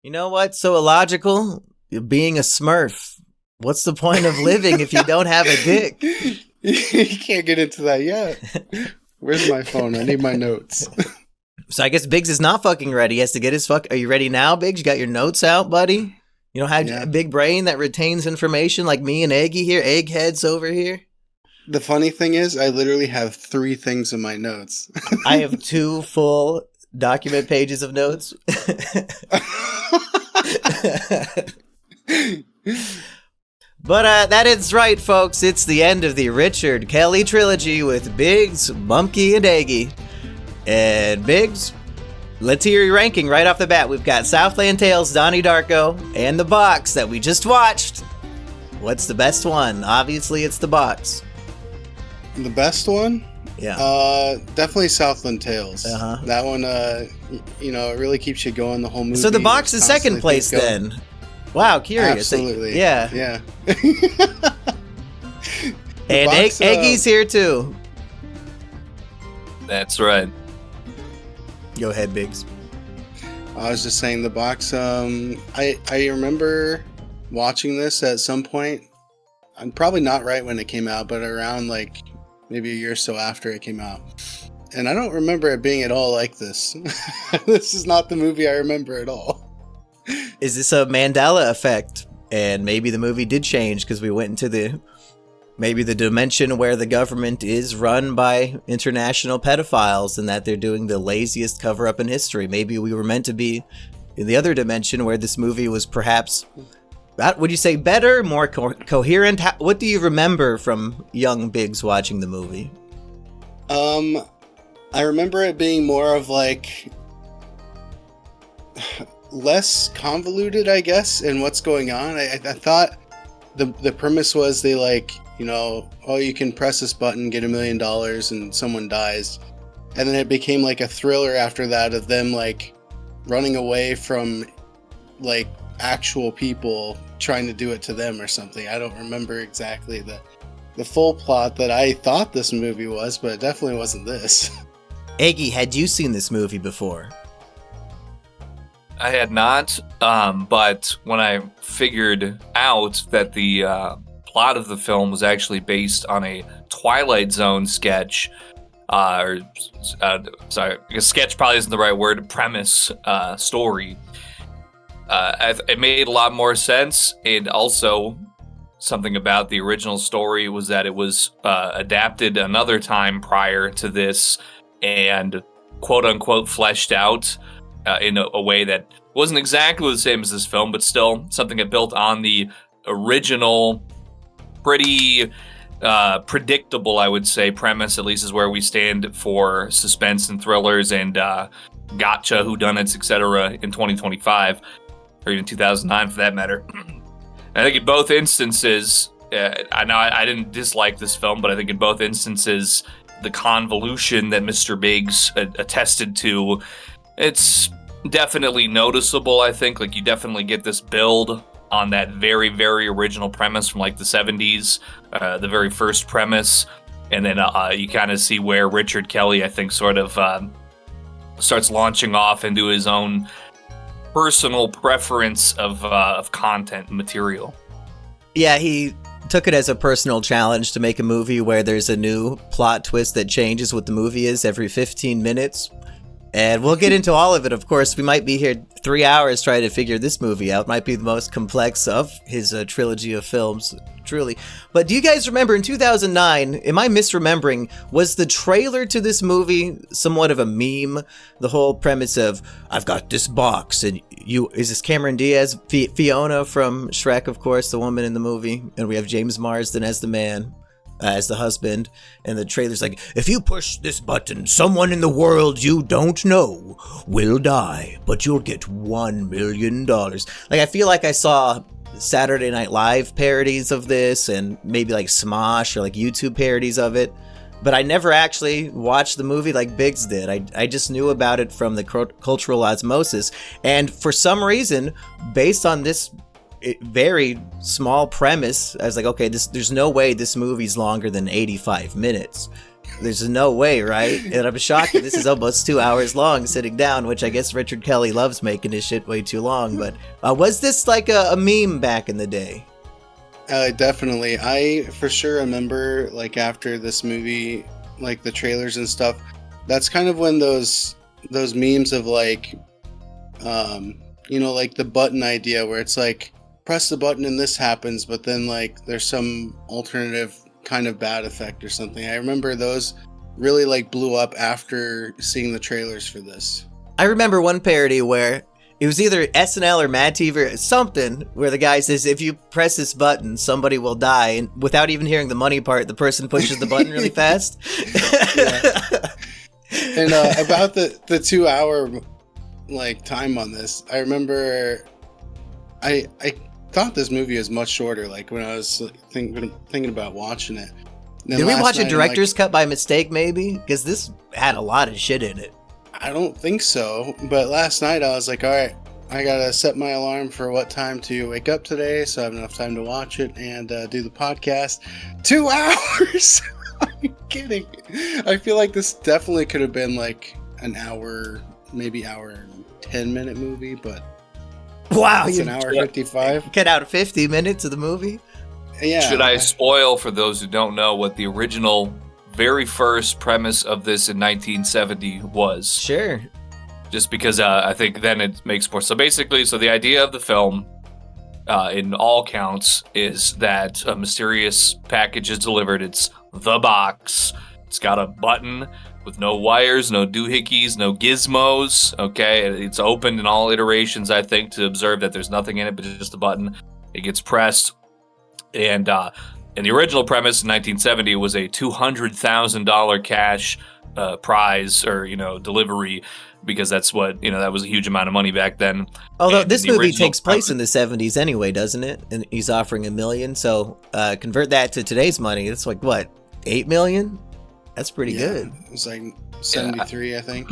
You know what's so illogical? Being a Smurf. What's the point of living if you don't have a dick? You can't get into that yet. Where's my phone? I need my notes. So I guess Biggs is not fucking ready. He has to get his fuck. Are you ready now, Biggs? You got your notes out, buddy? You don't have a big brain that retains information like me and Eggy here? Eggheads over here? The funny thing is, I literally have 3 things in my notes. I have 2 full document pages of notes. But that is right, folks. It's the end of the Richard Kelly trilogy with Biggs, Bumpy, and Eggy. And Biggs, let's hear your ranking right off the bat. We've got Southland Tales, Donnie Darko, and The Box that we just watched. What's the best one? Obviously, it's The Box. The best one? Yeah. Definitely Southland Tales. Uh-huh. That one, it really keeps you going the whole movie. So The Box is second place then. Wow, curious. Absolutely. Yeah. And Box, Eggy's here too. That's right. Go ahead, Biggs. I was just saying The Box. I remember watching this at some point. I'm probably not right when it came out, but around like maybe a year or so after it came out. And I don't remember it being at all like this. This is not the movie I remember at all. Is this a Mandela effect? And maybe the movie did change because we went into the dimension where the government is run by international pedophiles and that they're doing the laziest cover-up in history. Maybe we were meant to be in the other dimension where this movie was perhaps, would you say better, more coherent? What do you remember from young Biggs watching the movie? I remember it being more of like less convoluted, I guess, in what's going on. I thought the premise was they you can press this button, get $1 million, and someone dies. And then it became like a thriller after that of them like running away from like actual people trying to do it to them or something. I don't remember exactly the full plot that I thought this movie was, but it definitely wasn't this. Eggy, had you seen this movie before? I had not, but when I figured out that the plot of the film was actually based on a Twilight Zone sketch, sorry, I guess sketch probably isn't the right word, premise, story, it made a lot more sense. And also, something about the original story was that it was adapted another time prior to this and quote-unquote fleshed out in a way that wasn't exactly the same as this film, but still something that built on the original, pretty predictable, I would say, premise, at least is where we stand for suspense and thrillers and gotcha, whodunits, etc. in 2025, or even 2009 for that matter. I think in both instances, I know I didn't dislike this film, but I think in both instances, the convolution that Mr. Biggs attested to, it's definitely noticeable. I think like you definitely get this build on that very, very original premise from like the 70s, the very first premise, and then you kind of see where Richard Kelly, I think, sort of starts launching off into his own personal preference of content and material. Yeah, he took it as a personal challenge to make a movie where there's a new plot twist that changes what the movie is every 15 minutes. And we'll get into all of it, of course. We might be here 3 hours trying to figure this movie out. Might be the most complex of his trilogy of films, truly. But do you guys remember in 2009, am I misremembering, was the trailer to this movie somewhat of a meme? The whole premise of, I've got this box, and is this Cameron Diaz? Fiona from Shrek, of course, the woman in the movie. And we have James Marsden as the man. As the husband, and the trailer's like, if you push this button, someone in the world you don't know will die, but you'll get $1 million. Like, I feel like I saw Saturday Night Live parodies of this, and maybe like Smosh or like YouTube parodies of it, but I never actually watched the movie like Biggs did. I just knew about it from the cultural osmosis, and for some reason, based on this very small premise, I was like, okay, there's no way this movie's longer than 85 minutes. There's no way, right? And I'm shocked that this is almost 2 hours long sitting down, which I guess Richard Kelly loves making his shit way too long. But was this like a meme back in the day? Definitely. I for sure remember, like, after this movie, like the trailers and stuff, that's kind of when those memes of like, like the button idea where it's like, press the button and this happens, but then like there's some alternative kind of bad effect or something. I remember those really like blew up after seeing the trailers for this. I remember one parody where it was either SNL or Mad TV or something where the guy says, if you press this button, somebody will die. And without even hearing the money part, the person pushes the button really fast. And about the 2 hour like time on this, I remember I thought this movie was much shorter, like when I was thinking about watching it. Did we watch a director's cut by mistake, maybe? Because this had a lot of shit in it. I don't think so, but last night I was like, all right, I gotta set my alarm for what time to wake up today, so I have enough time to watch it and do the podcast. 2 hours! I'm kidding. I feel like this definitely could have been like an hour, maybe hour and 10-minute movie, but wow, it's an hour 55. Cut out 50 minutes of the movie. Yeah. Should I spoil for those who don't know what the original, very first premise of this in 1970 was? Sure. Just because I think then it makes more. So basically, the idea of the film, in all counts, is that a mysterious package is delivered. It's the box. It's got a button with no wires, no doohickeys, no gizmos. Okay, it's opened in all iterations, I think, to observe that there's nothing in it but just a button. It gets pressed, and in the original premise in 1970, it was a $200,000 cash prize or delivery, because that's what that was a huge amount of money back then. Although and this movie takes place in the 70s anyway, doesn't it? And he's offering $1 million, so convert that to today's money. It's like what, $8 million? That's pretty good. It was like 73, I think.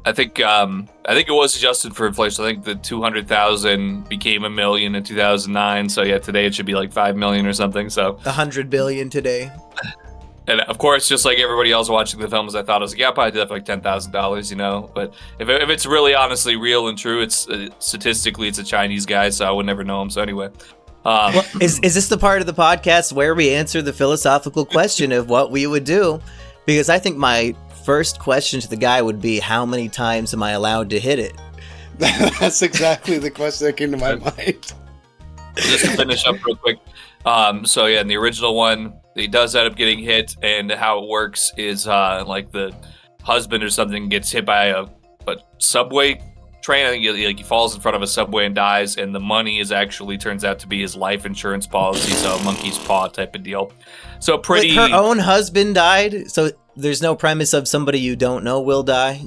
I think it was adjusted for inflation. I think the 200,000 became $1 million in 2009. So yeah, today it should be like 5 million or something. So 100 billion today. And of course, just like everybody else watching the films, I thought I was like, yeah, I'll probably do that for like $10,000, But if it's really honestly real and true, it's statistically it's a Chinese guy, so I would never know him. So anyway. Well, is this the part of the podcast where we answer the philosophical question of what we would do? Because I think my first question to the guy would be, how many times am I allowed to hit it? That's exactly the question that came to my mind. Just to finish up real quick. So yeah, in the original one, he does end up getting hit, and how it works is like the husband or something gets hit by a subway train. I think he falls in front of a subway and dies, and the money is actually turns out to be his life insurance policy, so a monkey's paw type of deal. So pretty. But her own husband died, so there's no premise of somebody you don't know will die.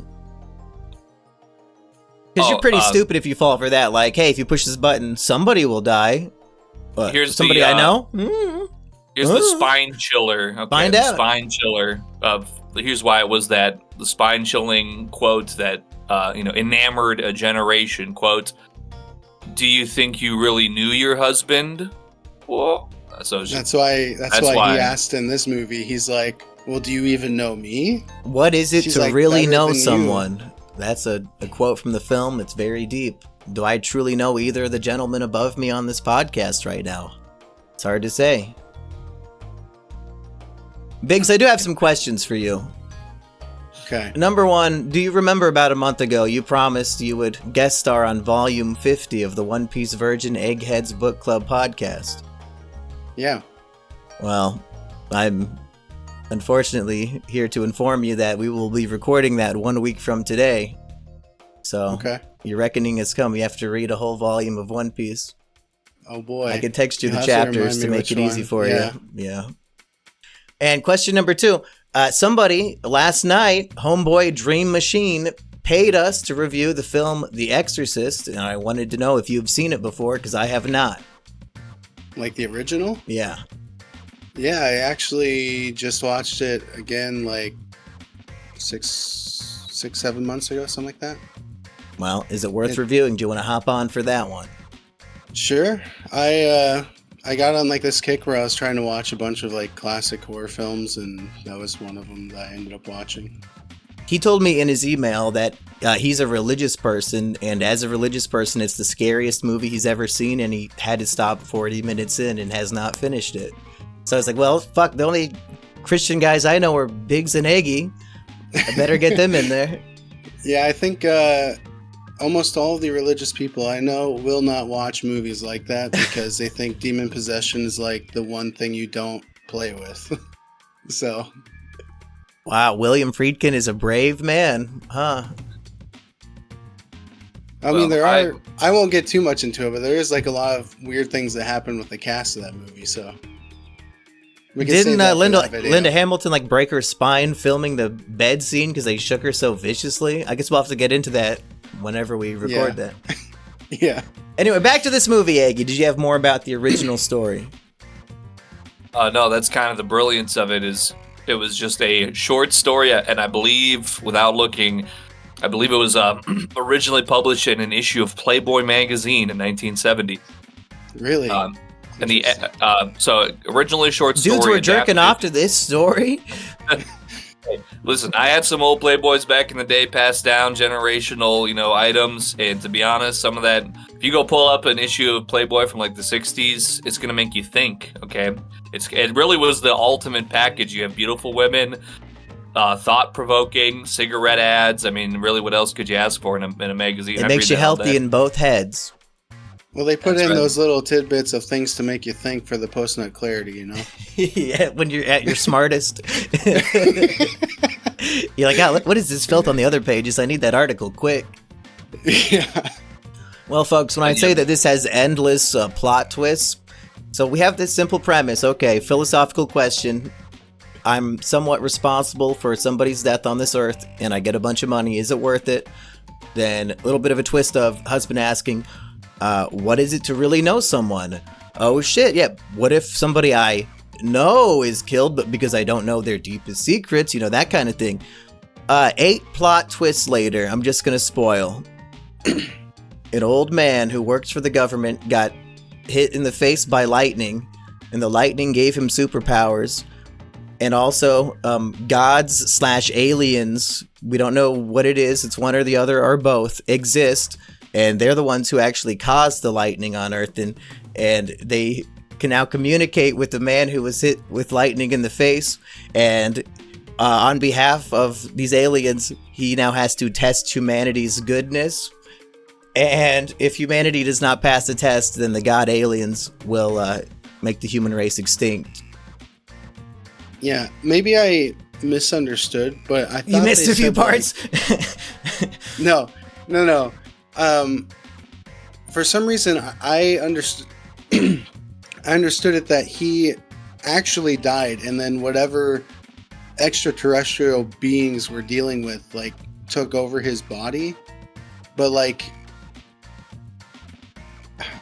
Because you're pretty stupid if you fall for that. Like, hey, if you push this button, somebody will die. Here's somebody I know. Here's the spine chiller. Okay, Find the out. Spine chiller of. Here's why it was that the spine chilling quote that enamored a generation. Quote: Do you think you really knew your husband? Well, that's why he asked in this movie. He's like, well, do you even know me? What is it She's to like, really better know than someone? you. That's a quote from the film. It's very deep. Do I truly know either of the gentlemen above me on this podcast right now? It's hard to say. Biggs, I do have some questions for you. Okay. Number one, do you remember about a month ago you promised you would guest star on volume 50 of the One Piece Virgin Eggheads Book Club podcast? Yeah. Well, I'm unfortunately here to inform you that we will be recording that 1 week from today. So okay. Your reckoning has come. You have to read a whole volume of One Piece. Oh boy. I can text you the You'll have chapters to remind me make it which easy one. for Yeah. you. Yeah. And question number 2. Somebody last night, Homeboy Dream Machine, paid us to review the film The Exorcist, and I wanted to know if you've seen it before, because I have not. Like the original? Yeah. Yeah, I actually just watched it again like 7 months ago, something like that. Well, is it worth reviewing? Do you want to hop on for that one? Sure. I I got on like this kick where I was trying to watch a bunch of like classic horror films, and that was one of them that I ended up watching. He told me in his email that he's a religious person, and as a religious person, it's the scariest movie he's ever seen, and he had to stop 40 minutes in and has not finished it. So I was like, well, fuck, the only Christian guys I know are Biggs and Eggy. I better get them in there. Yeah, I think almost all of the religious people I know will not watch movies like that because they think demon possession is like the one thing you don't play with. So... Wow, William Friedkin is a brave man, huh? I mean, I won't get too much into it, but there is like a lot of weird things that happen with the cast of that movie, so... Didn't Linda Hamilton like break her spine filming the bed scene because they shook her so viciously? I guess we'll have to get into that whenever we record that. Yeah. Anyway, back to this movie, Aggie. Did you have more about the original story? No, that's kind of the brilliance of it. It was just a short story, and I believe, without looking, I believe it was originally published in an issue of Playboy magazine in 1970. Really? And so originally a short story. Dudes were jerking off to this story? Hey, listen, I had some old Playboys back in the day, passed down generational, items, and to be honest, some of that, if you go pull up an issue of Playboy from like the 60s, it's gonna make you think, okay? It really was the ultimate package. You have beautiful women, thought-provoking, cigarette ads. I mean, really, what else could you ask for in a magazine? It makes you healthy in both heads. Well, they put those little tidbits of things to make you think for the post-nut clarity, Yeah, when you're at your smartest. You're like, oh, what is this filth on the other pages? I need that article, quick. Yeah. Well, folks, when I say that this has endless plot twists, so we have this simple premise. Okay, philosophical question. I'm somewhat responsible for somebody's death on this earth, and I get a bunch of money. Is it worth it? Then a little bit of a twist of husband asking, what is it to really know someone? Oh shit, yeah. What if somebody I know is killed, but because I don't know their deepest secrets, that kind of thing. 8 plot twists later, I'm just gonna spoil. An old man who works for the government got hit in the face by lightning, and the lightning gave him superpowers. And also, gods/aliens, we don't know what it is, it's one or the other or both, exist. And they're the ones who actually caused the lightning on Earth, and they can now communicate with the man who was hit with lightning in the face. And on behalf of these aliens, he now has to test humanity's goodness. And if humanity does not pass the test, then the god aliens will make the human race extinct. Yeah, maybe I misunderstood, but I thought you missed a few parts. No. For some reason, I understood. I understood it that he actually died, and then whatever extraterrestrial beings were dealing with, like, took over his body. But like,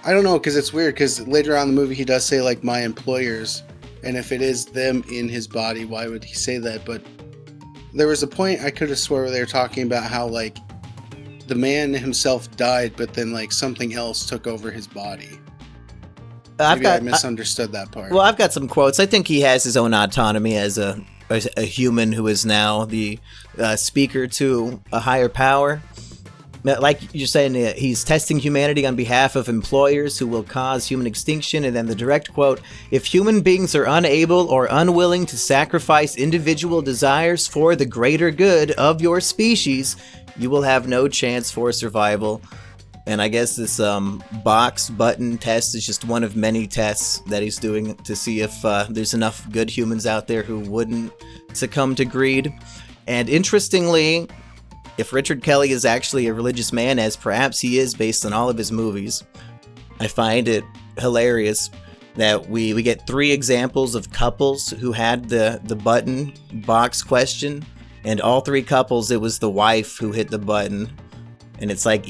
I don't know, because it's weird. Because later on in the movie, he does say like, "my employers," and if it is them in his body, why would he say that? But there was a point I could have swore they were talking about how like, the man himself died, but then like something else took over his body. Maybe I misunderstood that part. Well, I've got some quotes. I think he has his own autonomy as a human who is now the speaker to a higher power. Like you're saying, he's testing humanity on behalf of employers who will cause human extinction. And then the direct quote, "If human beings are unable or unwilling to sacrifice individual desires for the greater good of your species, you will have no chance for survival." And I guess this box button test is just one of many tests that he's doing to see if there's enough good humans out there who wouldn't succumb to greed. And interestingly, if Richard Kelly is actually a religious man, as perhaps he is based on all of his movies, I find it hilarious that we get 3 examples of couples who had the button box question. And all 3 couples, it was the wife who hit the button. And it's like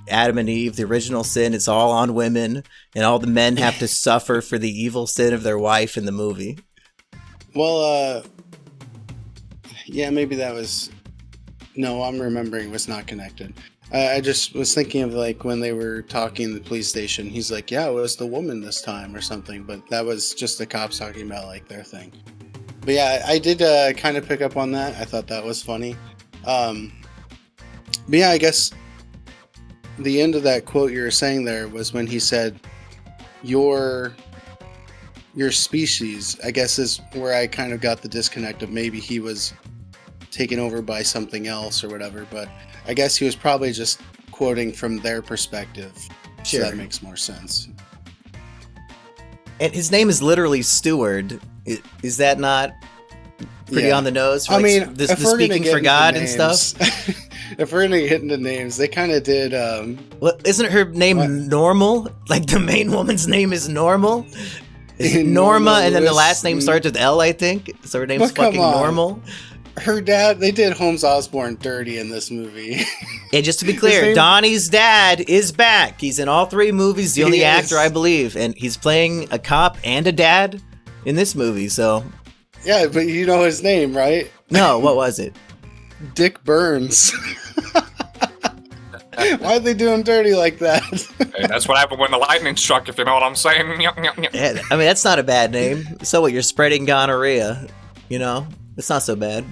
Adam and Eve, the original sin, it's all on women. And all the men have to suffer for the evil sin of their wife in the movie. Well, yeah, maybe that was... No, I'm remembering it was not connected. I just was thinking of like when they were talking in the police station. He's like, "Yeah, it was the woman this time," or something. But that was just the cops talking about like their thing. But yeah, I did kind of pick up on that. I thought that was funny. But yeah, I guess the end of that quote you were saying there was when he said, "Your species," I guess is where I kind of got the disconnect of maybe he was taken over by something else or whatever. But I guess he was probably just quoting from their perspective. Sure. So that makes more sense. And his name is literally Steward. Is that not pretty on the nose? For, like, the speaking for God and stuff? If we're going to get into names, they kind of did... well, isn't her name Normal? Like, the main woman's name is Normal? Is Norma, and then the last name starts with L, I think? So her name's fucking Normal? Her dad, they did Holmes Osborne dirty in this movie. And just to be clear, Donnie's dad is back. He's in all 3 movies, the only actor, I believe. And he's playing a cop and a dad in this movie, so... Yeah, but you know his name, right? No, what was it? Dick Burns. Why'd they do him dirty like that? Hey, that's what happened when the lightning struck, if you know what I'm saying. Yeah, I mean, that's not a bad name. So what, you're spreading gonorrhea, you know? It's not so bad.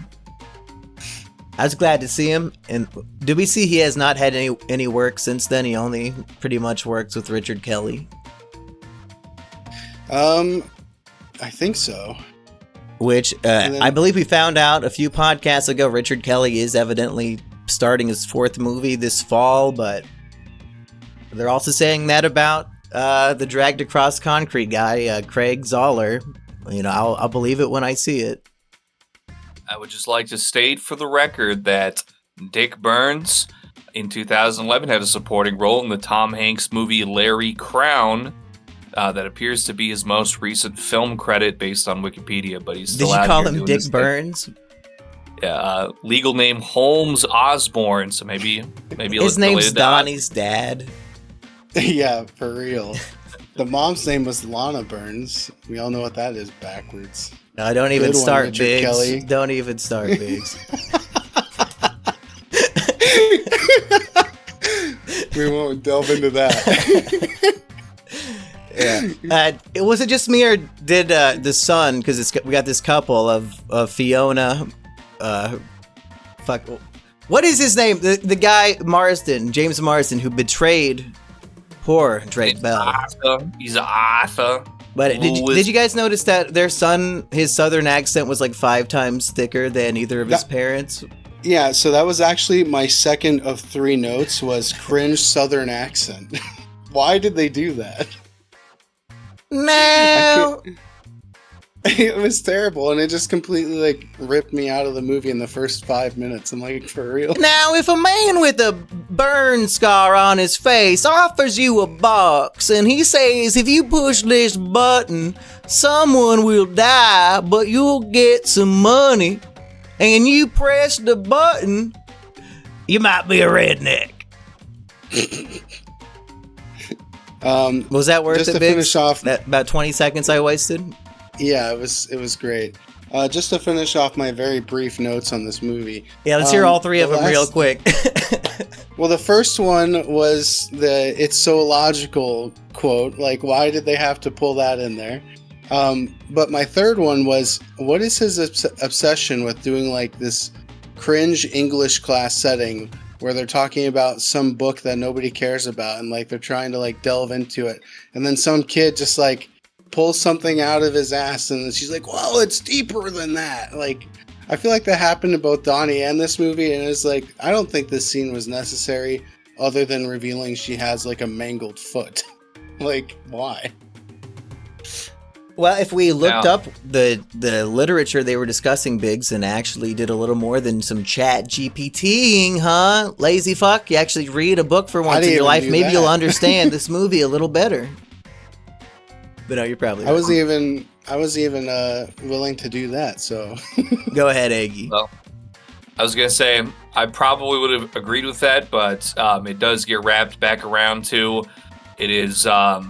I was glad to see him. And did we see he has not had any work since then? He only pretty much works with Richard Kelly. I think so. Which, I believe we found out a few podcasts ago, Richard Kelly is evidently starting his 4th movie this fall, but they're also saying that about the Dragged Across Concrete guy, Craig Zoller. You know, I'll believe it when I see it. I would just like to state for the record that Dick Burns in 2011 had a supporting role in the Tom Hanks movie Larry Crown. That appears to be his most recent film credit based on Wikipedia, but he's still out here. Did you call him Dick Burns? Yeah, legal name Holmes Osborne, so maybe his name's Donnie's dad. Yeah, for real. The mom's name was Lana Burns. We all know what that is backwards. No, don't even start, Biggs. Kelly. Don't even start, Biggs. We won't delve into that. Yeah. Was it just me, or did the son? Because we got this couple of Fiona. What is his name? The guy Marsden, James Marsden, who betrayed poor Drake Bell. He's Arthur. But did you guys notice that their son, his southern accent was like 5 times thicker than either of his parents? Yeah, so that was actually my second of 3 notes was cringe southern accent. Why did they do that? No. It was terrible, and it just completely like ripped me out of the movie in the first 5 minutes. I'm like, for real? Now, if a man with a burn scar on his face offers you a box, and he says, if you push this button, someone will die, but you'll get some money, and you press the button, you might be a redneck. Was that worth just it, to Biggs? finish off that about 20 seconds I wasted? Yeah, it was great. Just to finish off my very brief notes on this movie. Yeah, let's hear all 3 of them real quick. Well, the first one was the "it's so logical" quote. Like, why did they have to pull that in there? But my third one was, what is his obsession with doing like this cringe English class setting where they're talking about some book that nobody cares about, and like they're trying to like delve into it, and then some kid just like pulls something out of his ass, and she's like, well, it's deeper than that. Like, I feel like that happened to both Donnie and this movie, and it's like, I don't think this scene was necessary other than revealing she has like a mangled foot. Like, why? Well, if we looked up the literature they were discussing, Biggs, and actually did a little more than some chat GPTing, huh? Lazy fuck. You actually read a book for once in your life. Maybe you'll understand this movie a little better. But no, you're probably right. I was even willing to do that, so. Go ahead, Aggie. Well, I was going to say, I probably would have agreed with that, but it does get wrapped back around to, it is, so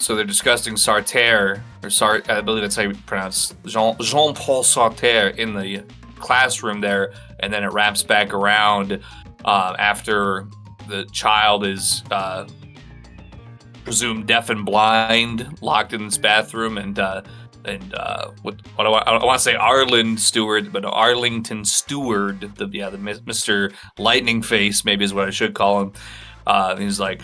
they're discussing Sartre, I believe that's how you pronounce Jean-Paul Sartre in the classroom there, and then it wraps back around after the child is presumed deaf and blind, locked in this bathroom, and what I want to say Arlen Stewart, but Arlington Stewart, the Mr. Lightning Face, maybe is what I should call him. He's like,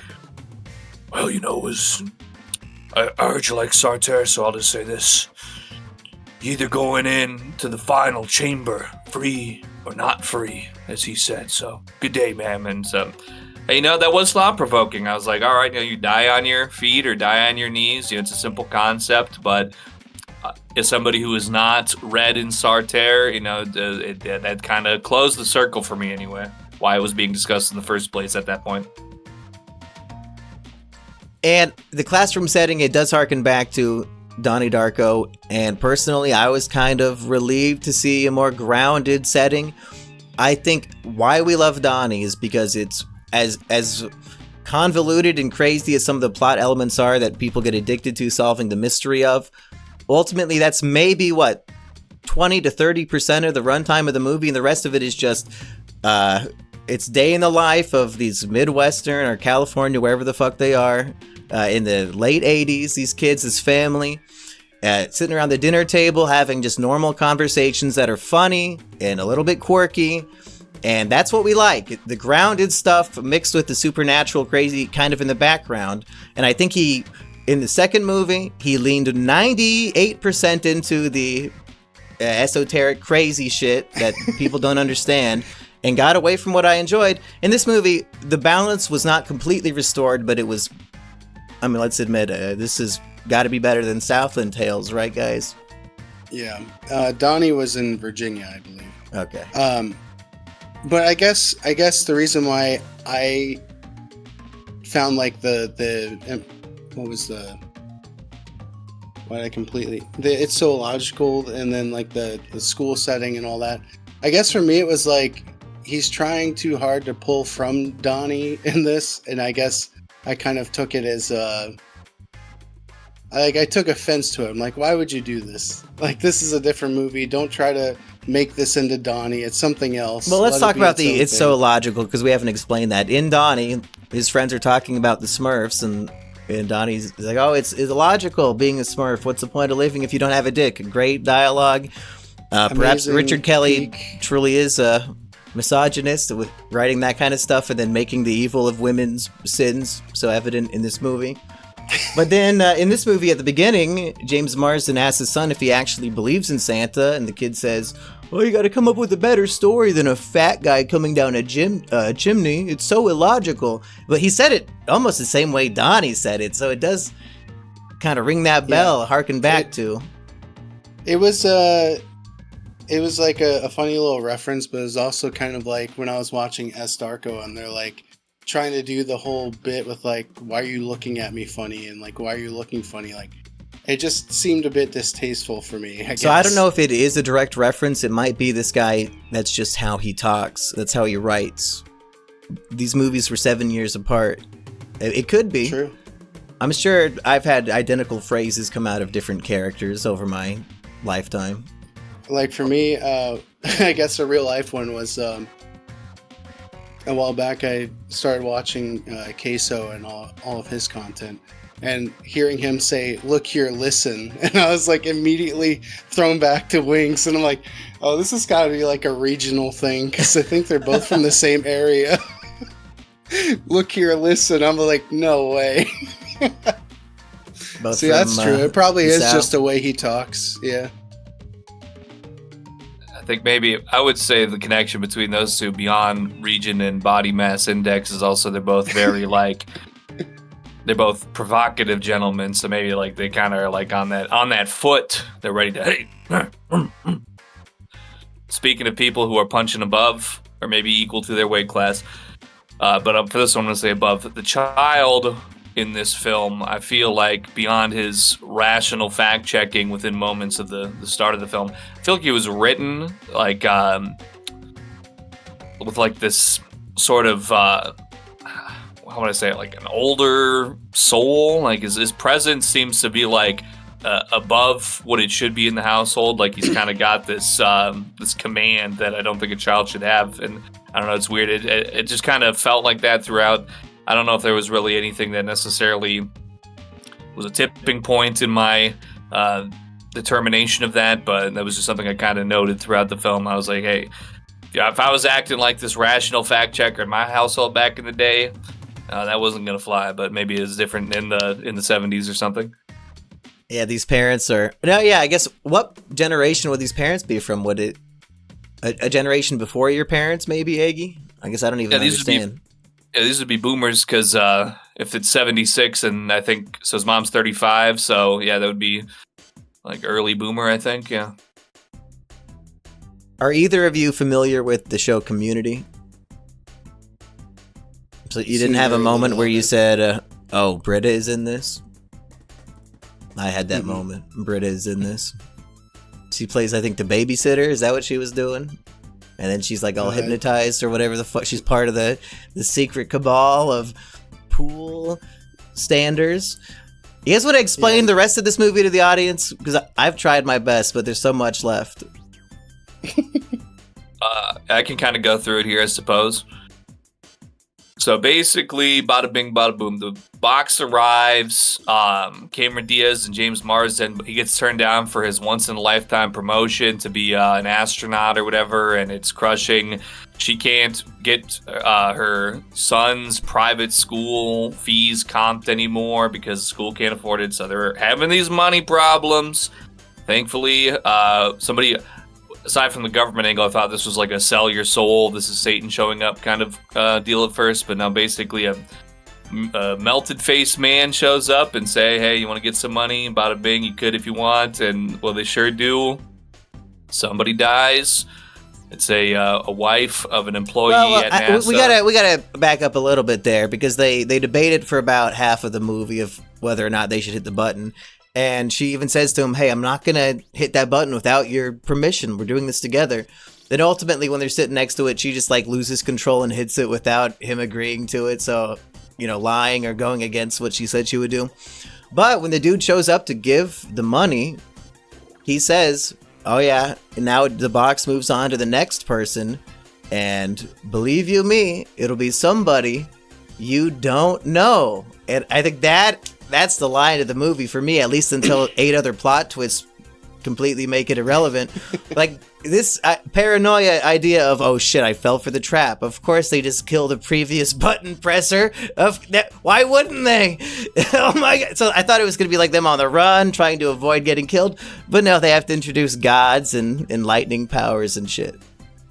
well, I heard you like Sartre, so I'll just say this. You're either going in to the final chamber, free or not free, as he said. So, good day, ma'am. And that was thought-provoking. I was like, all right, you die on your feet or die on your knees. It's a simple concept, but as somebody who is not read in Sartre, that kind of closed the circle for me anyway, why it was being discussed in the first place at that point. And the classroom setting, it does harken back to Donnie Darko, and personally, I was kind of relieved to see a more grounded setting. I think why we love Donnie is because it's as convoluted and crazy as some of the plot elements are that people get addicted to solving the mystery of. Ultimately, that's maybe 20 to 30% of the runtime of the movie, and the rest of it is just it's day in the life of these Midwestern or California, wherever the fuck they are, in the late 80s, these kids, this family, sitting around the dinner table having just normal conversations that are funny and a little bit quirky. And that's what we like. The grounded stuff mixed with the supernatural crazy kind of in the background. And I think in the second movie, he leaned 98% into the esoteric crazy shit that people don't understand and got away from what I enjoyed. In this movie, the balance was not completely restored, but it was, let's admit, this has got to be better than Southland Tales, right, guys? Yeah. Donnie was in Virginia, I believe. Okay. But I guess the reason why I found like it's so illogical, and then like the school setting and all that. I guess for me it was like he's trying too hard to pull from Donnie in this, and I guess I kind of took it as I took offense to it. I'm like, why would you do this? Like, this is a different movie. Don't try to make this into Donnie. It's something else. Well, let's talk about it's so illogical, because we haven't explained that. In Donnie, his friends are talking about the Smurfs, and Donnie's like, oh, it's illogical being a Smurf. What's the point of living if you don't have a dick? Great dialogue. Perhaps Richard Kelly truly is a misogynist with writing that kind of stuff and then making the evil of women's sins so evident in this movie. But then in this movie at the beginning, James Marsden asks his son if he actually believes in Santa, and the kid says, well, you gotta come up with a better story than a fat guy coming down a chimney. It's so illogical. But he said it almost the same way Donnie said it, so it does kind of ring that bell, harken back to. It was like a funny little reference, but it was also kind of like when I was watching S. Darko, and they're like trying to do the whole bit with like, why are you looking at me funny, and like, why are you looking funny? Like, it just seemed a bit distasteful for me, I guess. So I don't know if it is a direct reference. It might be this guy, that's just how he talks. That's how he writes. These movies were 7 years apart. It could be. True. I'm sure I've had identical phrases come out of different characters over my lifetime. Like for me, I guess a real life one was a while back. I started watching Queso and all of his content, and hearing him say, "Look here, listen," and I was like immediately thrown back to Wings, and I'm like, "Oh, this has got to be like a regional thing," because I think they're both from the same area. Look here, listen. I'm like, no way. See, that's true. It probably is South. just the way he talks. Yeah. I think maybe I would say the connection between those two beyond region and body mass index is also they're both very like they're both provocative gentlemen, so maybe like they kind of are like on that foot. They're ready to hey. Speaking of people who are punching above or maybe equal to their weight class, but for this one I'm gonna say above. The child in this film, I feel like beyond his rational fact checking within moments of the start of the film, I feel like he was written like with like this sort of how would I say it, like an older soul. Like his presence seems to be like above what it should be in the household. Like he's kind of got this this command that I don't think a child should have, and I don't know, it's weird. It just kind of felt like that throughout. I don't know if there was really anything that necessarily was a tipping point in my determination of that, but that was just something I kind of noted throughout the film. I was like, hey, if I was acting like this rational fact checker in my household back in the day, that wasn't gonna fly. But maybe it's different in the 70s or something. Yeah, these parents are... No, yeah, I guess, what generation would these parents be from? Would it... A generation before your parents, maybe, Aggie? I guess I don't even understand. These would be boomers, because if it's 76, and I think... So his mom's 35, so yeah, that would be like early boomer, I think, yeah. Are either of you familiar with the show Community? So you didn't have a moment where you said, oh, Britta is in this? I had that moment. Britta is in this. She plays, I think, the babysitter. Is that what she was doing? And then she's like all hypnotized or whatever the fuck. She's part of the secret cabal of pool standers. You guys want to explain the rest of this movie to the audience? Because I've tried my best, but there's so much left. I can kind of go through it here, I suppose. So basically, bada bing, bada boom. The box arrives. Cameron Diaz and James Marsden, he gets turned down for his once-in-a-lifetime promotion to be an astronaut or whatever, and it's crushing. She can't get her son's private school fees comped anymore because the school can't afford it, so they're having these money problems. Thankfully, somebody... Aside from the government angle, I thought this was like a sell your soul, this is Satan showing up kind of deal at first, but now basically a melted face man shows up and say, hey, you want to get some money? Bada bing, you could if you want, and well, they sure do. Somebody dies. It's a wife of an employee at NASA. We gotta back up a little bit there, because they debated for about half of the movie of whether or not they should hit the button. And she even says to him, hey, I'm not going to hit that button without your permission. We're doing this together. Then ultimately, when they're sitting next to it, she just like loses control and hits it without him agreeing to it. So, lying or going against what she said she would do. But when the dude shows up to give the money, he says, oh yeah, and now the box moves on to the next person. And believe you me, it'll be somebody you don't know. And I think that's the line of the movie for me, at least until 8 other plot twists completely make it irrelevant. Like this paranoia idea of, oh shit, I fell for the trap. Of course they just killed the previous button presser. Why wouldn't they? Oh my god. So I thought it was going to be like them on the run, trying to avoid getting killed. But no, they have to introduce gods and lightning powers and shit.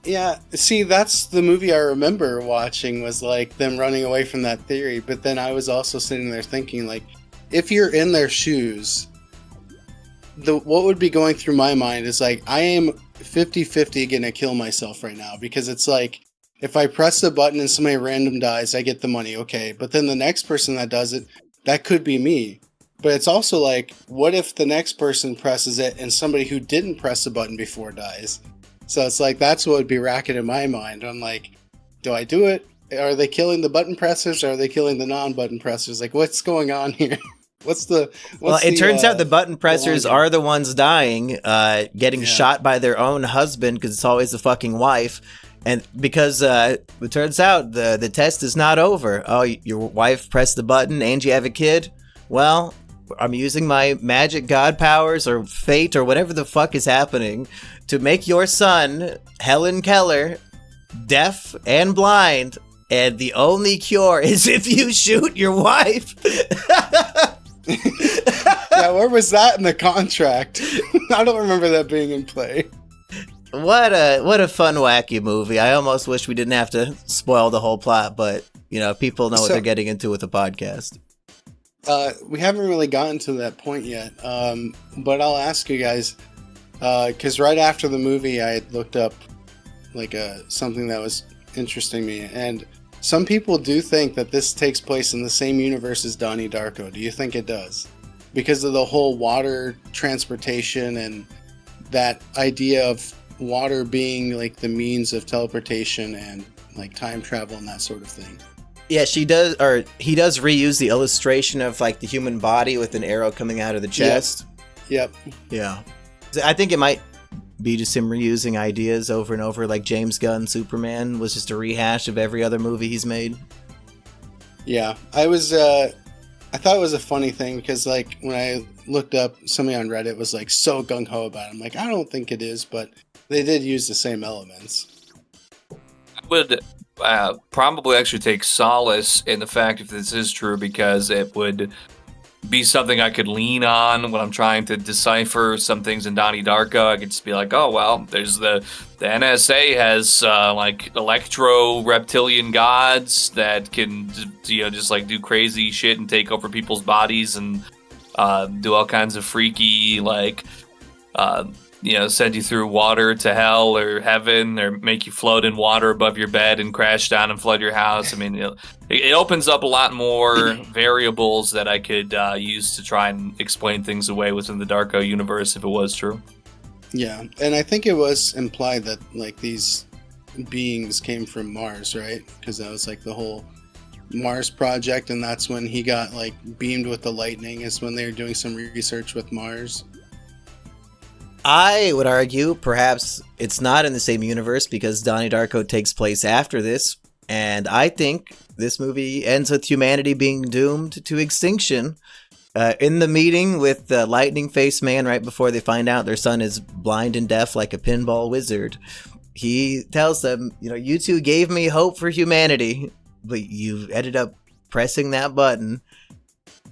Yeah, see, that's the movie I remember watching, was like them running away from that theory. But then I was also sitting there thinking, like, if you're in their shoes, what would be going through my mind is like, I am 50-50 gonna kill myself right now, because it's like, if I press the button and somebody random dies, I get the money, okay. But then the next person that does it, that could be me. But it's also like, what if the next person presses it and somebody who didn't press the button before dies? So it's like, that's what would be racking in my mind. I'm like, do I do it? Are they killing the button pressers, or are they killing the non-button pressers? Like, what's going on here? It turns out the button pressers are the ones dying, getting shot by their own husband, because it's always the fucking wife. And because it turns out the test is not over. Oh, your wife pressed the button and you have a kid? Well, I'm using my magic god powers or fate or whatever the fuck is happening to make your son, Helen Keller, deaf and blind. And the only cure is if you shoot your wife. Yeah, where was that in the contract? I don't remember that being in play. What a fun, wacky movie. I almost wish we didn't have to spoil the whole plot, but people know what they're getting into with the podcast. We haven't really gotten to that point yet, but I'll ask you guys, because right after the movie, I had looked up like something that was interesting me, and some people do think that this takes place in the same universe as Donnie Darko. Do you think it does? Because of the whole water transportation and that idea of water being like the means of teleportation and like time travel and that sort of thing. Yeah, he does reuse the illustration of like the human body with an arrow coming out of the chest. Yep. Yeah. I think it might be just him reusing ideas over and over, like James Gunn Superman was just a rehash of every other movie he's made. Yeah. I thought it was a funny thing because, like, when I looked up, somebody on Reddit was, like, so gung-ho about it. I'm like, I don't think it is, but they did use the same elements. I would probably actually take solace in the fact if this is true, because it would be something I could lean on when I'm trying to decipher some things in Donnie Darko. I could just be like, oh, well, there's the NSA has like electro reptilian gods that can, just like do crazy shit and take over people's bodies and do all kinds of freaky, like, send you through water to hell or heaven, or make you float in water above your bed and crash down and flood your house. I mean, it opens up a lot more variables that I could use to try and explain things away within the Darko universe if it was true. Yeah, and I think it was implied that, like, these beings came from Mars, right? Because that was, like, the whole Mars project, and that's when he got, like, beamed with the lightning, is when they were doing some research with Mars. I would argue perhaps it's not in the same universe because Donnie Darko takes place after this, and I think this movie ends with humanity being doomed to extinction. In the meeting with the lightning face man right before they find out their son is blind and deaf like a pinball wizard, he tells them, you two gave me hope for humanity, but you ended up pressing that button.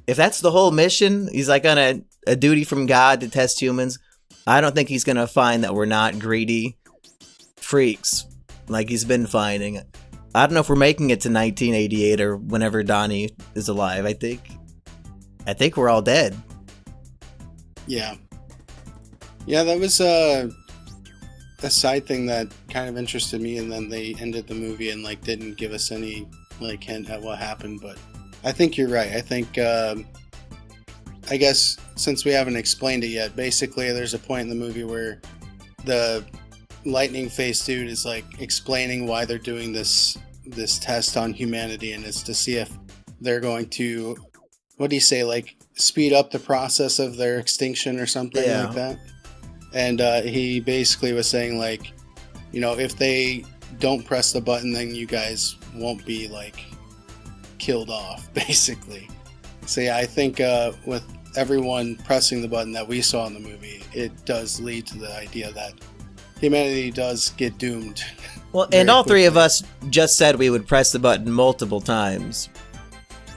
If that's the whole mission, he's like on a duty from God to test humans. I don't think he's going to find that we're not greedy freaks like he's been finding. I don't know if we're making it to 1988 or whenever Donnie is alive. I think we're all dead. Yeah. Yeah, that was a side thing that kind of interested me, and then they ended the movie and, like, didn't give us any, like, hint at what happened, but I think you're right. I think, I guess since we haven't explained it yet, basically there's a point in the movie where the lightning face dude is, like, explaining why they're doing this test on humanity, and it's to see if they're going to, what do you say, like, speed up the process of their extinction or something like that. And he basically was saying, like, if they don't press the button, then you guys won't be, like, killed off, basically. So yeah, I think with everyone pressing the button that we saw in the movie, it does lead to the idea that humanity does get doomed. Well, and all three of us just said we would press the button multiple times.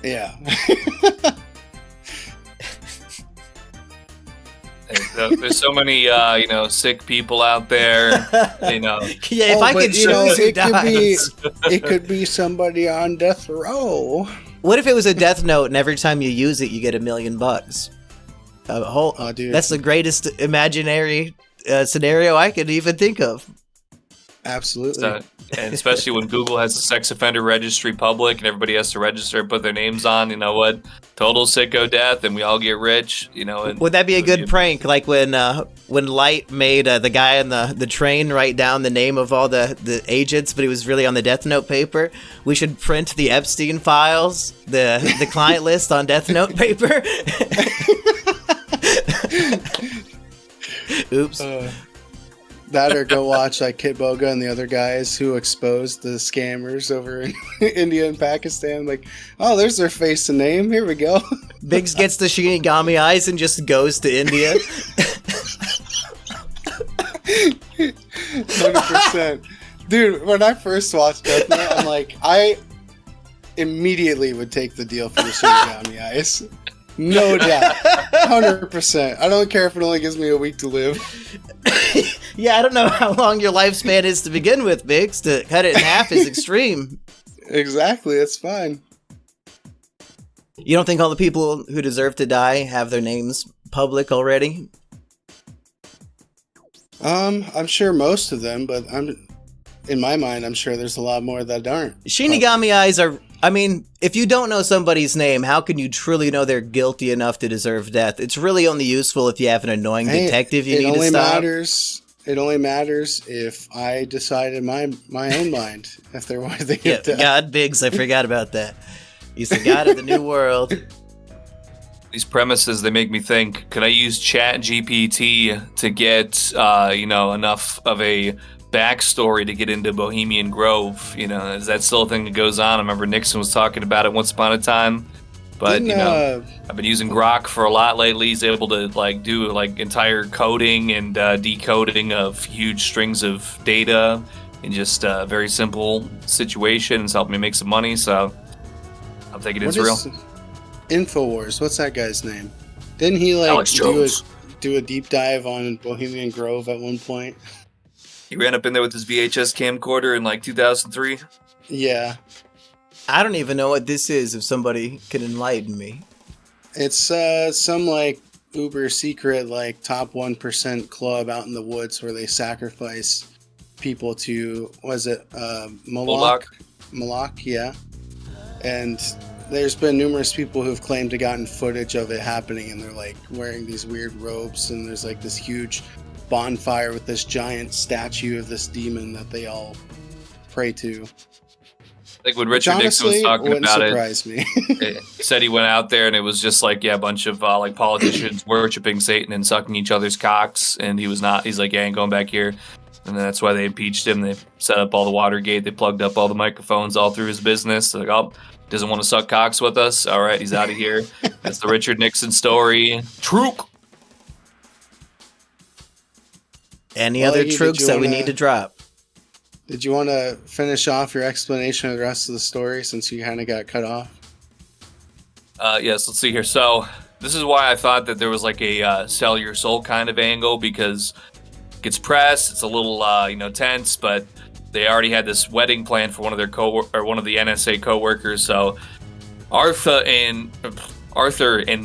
Yeah. There's so many, sick people out there. Yeah, if I could choose who dies. It could be somebody on death row. What if it was a death note and every time you use it, you get $1 million? Dude. That's the greatest imaginary scenario I could even think of. Absolutely. And especially when Google has a sex offender registry public and everybody has to register and put their names on, total sicko death, and we all get rich, And, would that be a good prank? Like when Light made the guy on the train write down the name of all the agents, but it was really on the Death Note paper. We should print the Epstein files, the client list on Death Note paper. Oops. That or go watch like Kit Boga and the other guys who exposed the scammers over in India and Pakistan. Like, oh, there's their face and name. Here we go. Biggs gets the Shinigami eyes and just goes to India. 100%. Dude, when I first watched Death Note, I'm like, I immediately would take the deal for the Shinigami eyes. No doubt. 100%. I don't care if it only gives me a week to live. Yeah, I don't know how long your lifespan is to begin with, Biggs. To cut it in half is extreme. Exactly, it's fine. You don't think all the people who deserve to die have their names public already? I'm sure most of them, but in my mind, I'm sure there's a lot more that aren't. Shinigami eyes are... I mean, if you don't know somebody's name, how can you truly know they're guilty enough to deserve death? It's really only useful if you have an annoying detective you need to stop. It only matters if I decide in my own mind if they're worthy of death. God, Biggs, I forgot about that. He's the god of the new world. These premises, they make me think, could I use Chat GPT to get, enough of a backstory to get into Bohemian Grove? Is that still a thing that goes on? I remember Nixon was talking about it once upon a time. But, I've been using Grok for a lot lately. He's able to, do, entire coding and decoding of huge strings of data in just a very simple situation. It's helped me make some money, so I'm thinking it's real. InfoWars, what's that guy's name? Didn't he, do a deep dive on Bohemian Grove at one point? He ran up in there with his VHS camcorder in, 2003? Yeah. I don't even know what this is, if somebody can enlighten me. It's some uber secret top 1% club out in the woods where they sacrifice people to, was it Moloch? Moloch, yeah. And there's been numerous people who've claimed to gotten footage of it happening, and they're wearing these weird robes, and there's this huge bonfire with this giant statue of this demon that they all pray to. I think when Richard Nixon was talking about surprise me. It said he went out there and it was just a bunch of politicians worshiping Satan and sucking each other's cocks, and he was not. He's like, yeah, I ain't going back here. And that's why they impeached him. They set up all the Watergate. They plugged up all the microphones all through his business. They're doesn't want to suck cocks with us. All right, he's out of here. That's the Richard Nixon story. Trook. Any other trooks that we need to drop? Did you want to finish off your explanation of the rest of the story since you kind of got cut off? Yes, let's see here. So this is why I thought that there was a sell your soul kind of angle, because it gets pressed. It's a little, tense, but they already had this wedding planned for one of the NSA coworkers. So Arthur and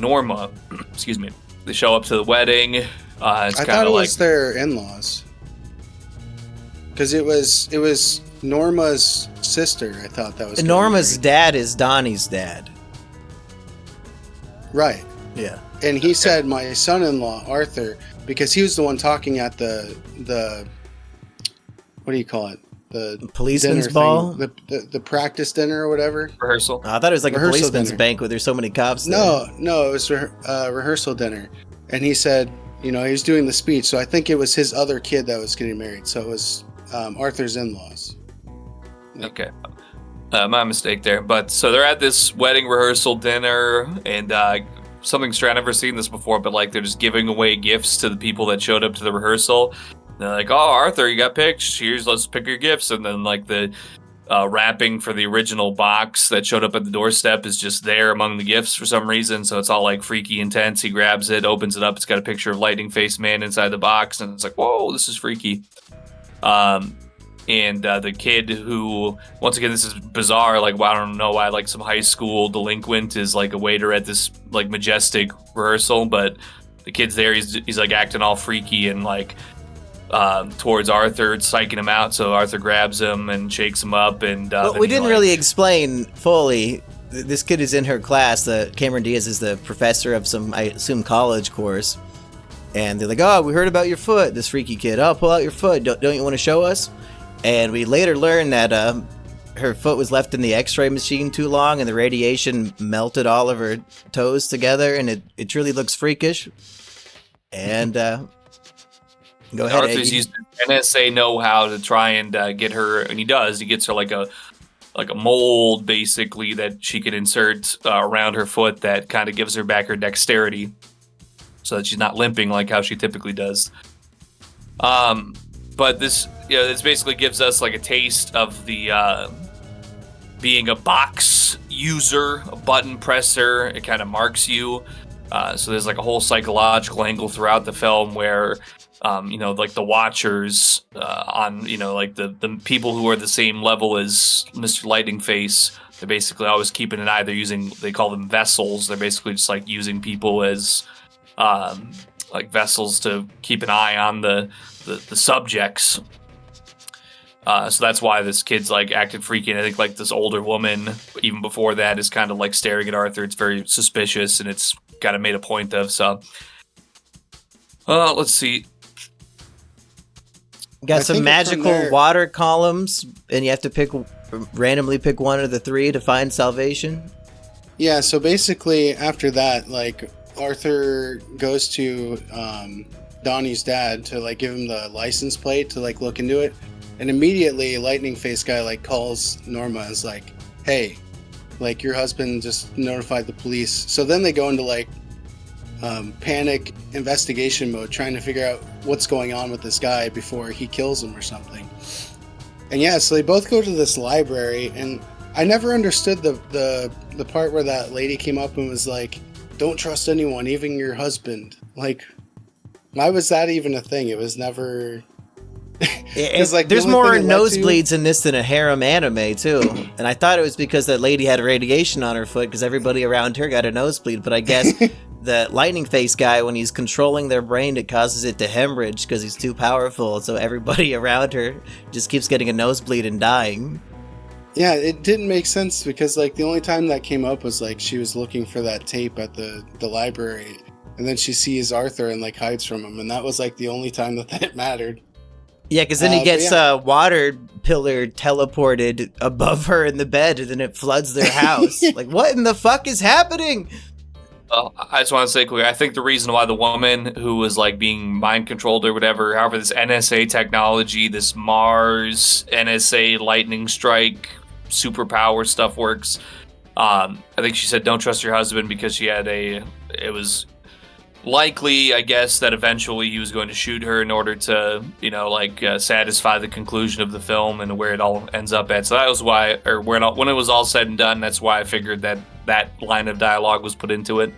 Norma, excuse me, they show up to the wedding. I thought it was their in-laws. Because it was Norma's sister. I thought that was Norma's dad is Donnie's dad. Right. Yeah. And he said my son-in-law Arthur, because he was the one talking at the what do you call it? The policeman's ball, the practice dinner or whatever. Rehearsal. I thought it was a policeman's dinner. banquet. There's so many cops there. No, it was rehearsal dinner, and he said, he was doing the speech. So I think it was his other kid that was getting married. So it was Arthur's in-laws. Okay. My mistake there. But so they're at this wedding rehearsal dinner, and something strange. I've never seen this before, but they're just giving away gifts to the people that showed up to the rehearsal. And they're like, oh, Arthur, you got picked. Here's, let's pick your gifts. And then the wrapping for the original box that showed up at the doorstep is just there among the gifts for some reason. So it's all freaky intense. He grabs it, opens it up. It's got a picture of Lightning Face Man inside the box. And it's whoa, this is freaky. And the kid who, once again, this is bizarre. I don't know why some high school delinquent is a waiter at this majestic rehearsal, but the kid's there. He's acting all freaky and towards Arthur, psyching him out. So Arthur grabs him and shakes him up. And we didn't really explain fully. This kid is in her class. Cameron Diaz is the professor of some, I assume, college course. And they're like, oh, we heard about your foot, this freaky kid. Oh, pull out your foot. Don't you want to show us? And we later learned that her foot was left in the x-ray machine too long, and the radiation melted all of her toes together, and it truly looks freakish. And go ahead, Arthur's Eggy. used NSA know-how to try and get her, and he does. He gets her a mold, basically, that she can insert around her foot that kind of gives her back her dexterity, so that she's not limping like how she typically does. But this basically gives us a taste of the being a box user, a button presser. It kind of marks you. So there's a whole psychological angle throughout the film where, the watchers on, the people who are the same level as Mr. Lightning Face, they're basically always keeping an eye. They're using, they call them vessels. They're basically just using people as vessels to keep an eye on the subjects. So that's why this kid's acted freaky. And I think this older woman, even before that, is kind of staring at Arthur. It's very suspicious, and it's kind of made a point of. So let's see. Got some magical water columns, and you have to randomly pick one of the three to find salvation. Yeah, so basically after that, Arthur goes to Donnie's dad to like give him the license plate to like look into it, and immediately Lightning Face guy like calls Norma and is like, hey, like your husband just notified the police. So then they go into like panic investigation mode, trying to figure out what's going on with this guy before he kills him or something. And yeah, so they both go to this library, and I never understood the part where that lady came up and was like, don't trust anyone, even your husband. Like, why was that even a thing? It was never... Like, there's more nosebleeds in this than a harem anime, too. And I thought it was because that lady had radiation on her foot, because everybody around her got a nosebleed. But I guess the Lightning Face guy, when he's controlling their brain, it causes it to hemorrhage because he's too powerful. So everybody around her just keeps getting a nosebleed and dying. Yeah, it didn't make sense because, like, the only time that came up was, like, she was looking for that tape at the library, and then she sees Arthur and, like, hides from him, and that was, like, the only time that mattered. Yeah, because then he gets water pillar teleported above her in the bed, and then it floods their house. Like, what in the fuck is happening? Well, I just want to say quickly, I think the reason why the woman who was like being mind controlled or whatever, however this NSA technology, this Mars NSA lightning strike superpower stuff works, I think she said don't trust your husband because she had it was likely, I guess, that eventually he was going to shoot her in order to, satisfy the conclusion of the film and where it all ends up at. So that was why, or when it was all said and done, that's why I figured that line of dialogue was put into it.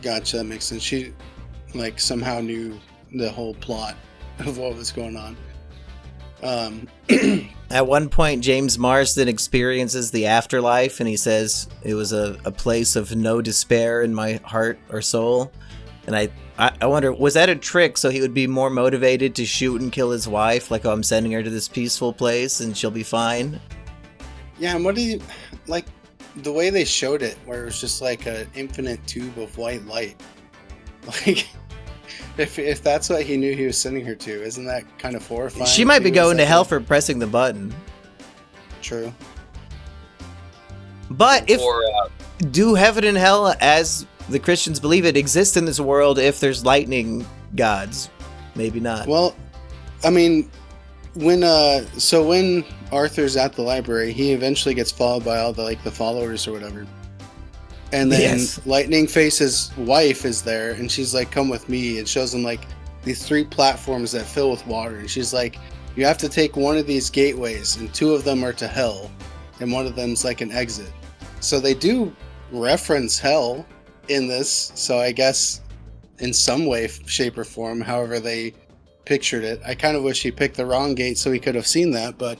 Gotcha, that makes sense. She, like, somehow knew the whole plot of what was going on. At one point, James Marsden experiences the afterlife, and he says it was a place of no despair in my heart or soul. And I wonder, was that a trick so he would be more motivated to shoot and kill his wife? Like, oh, I'm sending her to this peaceful place and she'll be fine? Yeah, and what do you... Like, the way they showed it, where it was just like an infinite tube of white light. Like, if that's what he knew he was sending her to, isn't that kind of horrifying? She might be going to hell for pressing the button. True. But if... do heaven and hell, as the Christians believe it, exist in this world if there's lightning gods? Maybe not. Well, I mean, when Arthur's at the library, he eventually gets followed by all the followers or whatever. And then Lightning Face's wife is there, and she's like, come with me, and shows him like these 3 platforms that fill with water. And she's like, you have to take one of these gateways, and 2 of them are to hell, and one of them's like an exit. So they do reference hell in this, so I guess in some way, shape, or form, however they pictured it. I kind of wish he picked the wrong gate so he could have seen that, but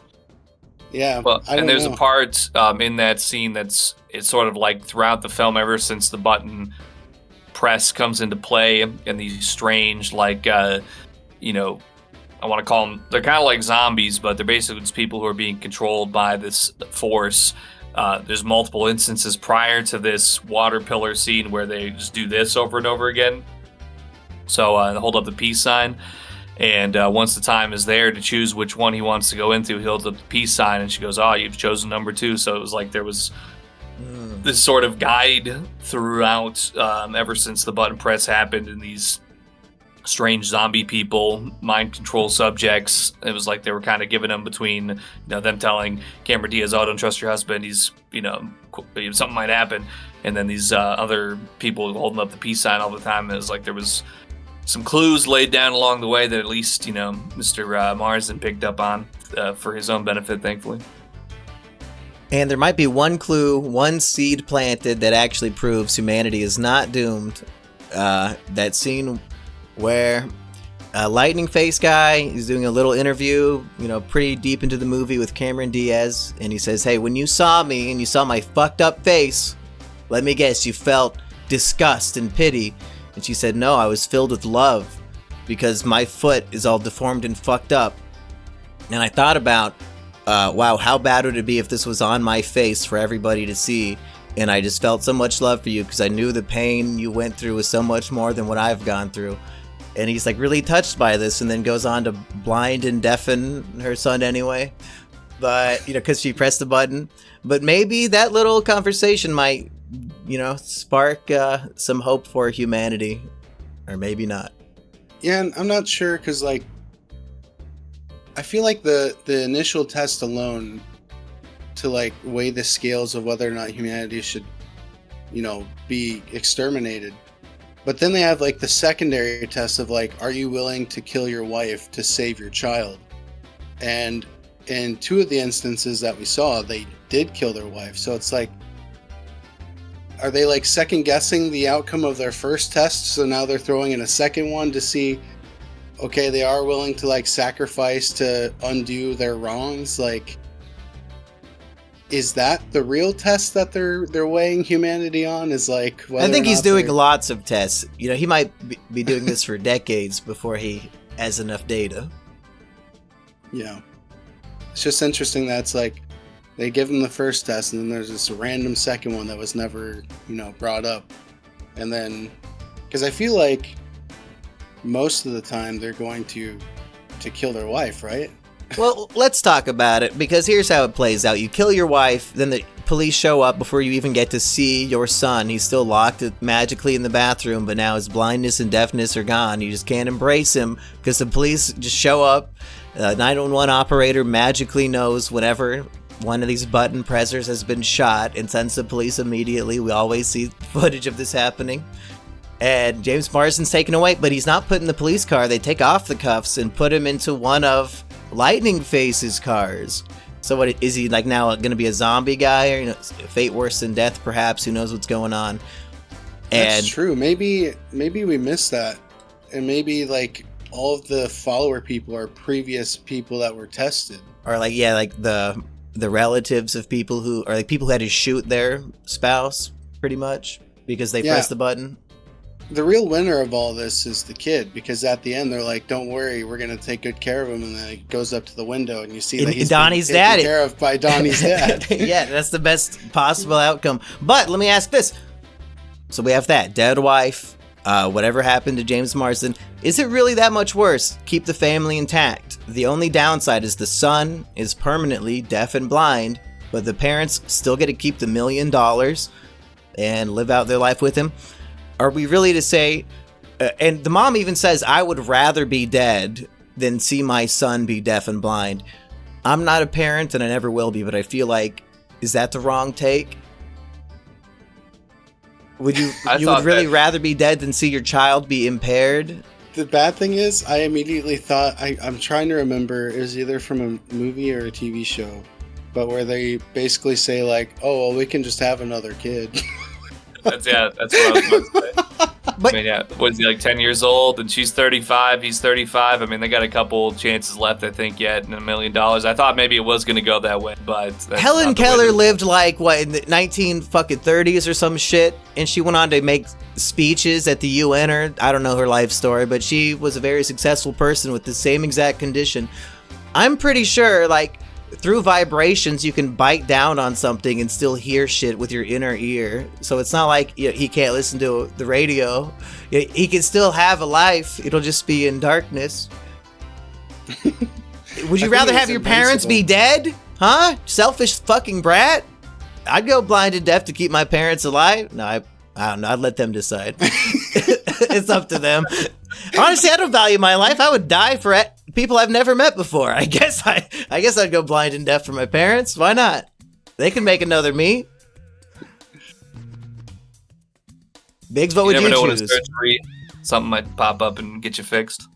yeah. Well, and there's a part in that scene it's sort of like throughout the film, ever since the button press comes into play, and these strange, I want to call them, they're kind of like zombies, but they're basically just people who are being controlled by this force. There's multiple instances prior to this water pillar scene where they just do this over and over again. So they hold up the peace sign, and once the time is there to choose which one he wants to go into, he holds up the peace sign, and she goes, oh, you've chosen number 2. So it was like there was this sort of guide throughout ever since the button press happened, and these strange zombie people, mind control subjects. It was like they were kind of giving them between, them telling Cameron Diaz, oh, don't trust your husband, he's, something might happen. And then these other people holding up the peace sign all the time. It was like there was some clues laid down along the way that at least, Mr. Marsden picked up on for his own benefit, thankfully. And there might be one clue, one seed planted that actually proves humanity is not doomed. That scene where a Lightning Face guy is doing a little interview, pretty deep into the movie with Cameron Diaz, and he says, hey, when you saw me and you saw my fucked up face, let me guess, you felt disgust and pity. And she said, no, I was filled with love because my foot is all deformed and fucked up. And I thought about, wow, how bad would it be if this was on my face for everybody to see? And I just felt so much love for you because I knew the pain you went through was so much more than what I've gone through. And he's like really touched by this, and then goes on to blind and deafen her son anyway. But, because she pressed the button. But maybe that little conversation might spark some hope for humanity, or maybe not. Yeah, and I'm not sure because like I feel like the initial test alone to like weigh the scales of whether or not humanity should, be exterminated. But then they have like the secondary test of like, are you willing to kill your wife to save your child? And in two of the instances that we saw, they did kill their wife. So it's like, are they like second guessing the outcome of their first test? So now they're throwing in a second one to see, okay, they are willing to like sacrifice to undo their wrongs. Like, is that the real test that they're weighing humanity on? Is like, whether I think or he's not doing they're- lots of tests. He might be doing this for decades before he has enough data. Yeah. It's just interesting that it's like they give him the first test and then there's this random second one that was never, brought up. And then, because I feel like most of the time they're going to kill their wife, right? Well, let's talk about it, because here's how it plays out. You kill your wife, then the police show up before you even get to see your son. He's still locked magically in the bathroom, but now his blindness and deafness are gone. You just can't embrace him because the police just show up. 911 operator magically knows whenever one of these button pressers has been shot and sends the police immediately. We always see footage of this happening. And James Marsden's taken away, but he's not put in the police car. They take off the cuffs and put him into one of Lightning Face's cars. So what is he like now, going to be a zombie guy, or fate worse than death perhaps? Who knows what's going on? That's true. Maybe we missed that. And maybe like all of the follower people are previous people that were tested. Or like the relatives of people who had to shoot their spouse pretty much because they pressed the button. The real winner of all this is the kid, because at the end they're like, "Don't worry, we're gonna take good care of him." And then he goes up to the window, and you see that he's Donnie's being taken dad. care of by Donnie's dad. Yeah, that's the best possible outcome. But let me ask this: so we have that dead wife. Whatever happened to James Marsden? Is it really that much worse? Keep the family intact. The only downside is the son is permanently deaf and blind, but the parents still get to keep the $1 million and live out their life with him. Are we really to say, and the mom even says, I would rather be dead than see my son be deaf and blind. I'm not a parent and I never will be, but I feel like, is that the wrong take? Would you would really rather be dead than see your child be impaired? The bad thing is, I immediately thought, I'm trying to remember, it was either from a movie or a TV show, but where they basically say like, oh, well, we can just have another kid. That's what I was about to say. But, I mean, yeah, was he like 10 years old and she's 35, he's 35. I mean, they got a couple chances left, I think, yet, and $1 million. I thought maybe it was going to go that way, but that's Helen not the way Keller to- lived like what in the 1930s or some shit, and she went on to make speeches at the UN, or I don't know her life story, but she was a very successful person with the same exact condition. I'm pretty sure like through vibrations you can bite down on something and still hear shit with your inner ear. So it's not like he can't listen to the radio. He can still have a life. It'll just be in darkness. Would you rather have your parents be dead? Huh? Selfish fucking brat? I'd go blind and deaf to keep my parents alive. No, I don't know. I'd let them decide. It's up to them. Honestly, I don't value my life. I would die for people I've never met before. I guess I'd go blind and deaf for my parents. Why not? They can make another me. Biggs, what would you never know when a choose? surgery, something might pop up and get you fixed.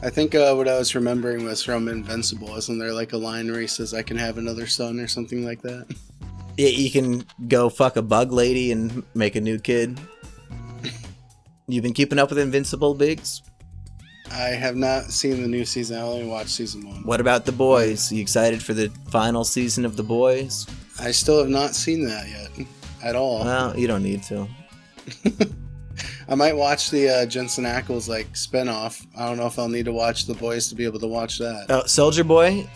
I think what I was remembering was from Invincible. Isn't there like a line where he says, I can have another son or something like that? Yeah, you can go fuck a bug lady and make a new kid. You've been keeping up with Invincible, Biggs? I have not seen the new season. I only watched season 1. What about The Boys? You excited for the final season of The Boys? I still have not seen that yet at all. Well, you don't need to. I might watch the Jensen Ackles like spinoff. I don't know if I'll need to watch The Boys to be able to watch that. Oh, Soldier Boy?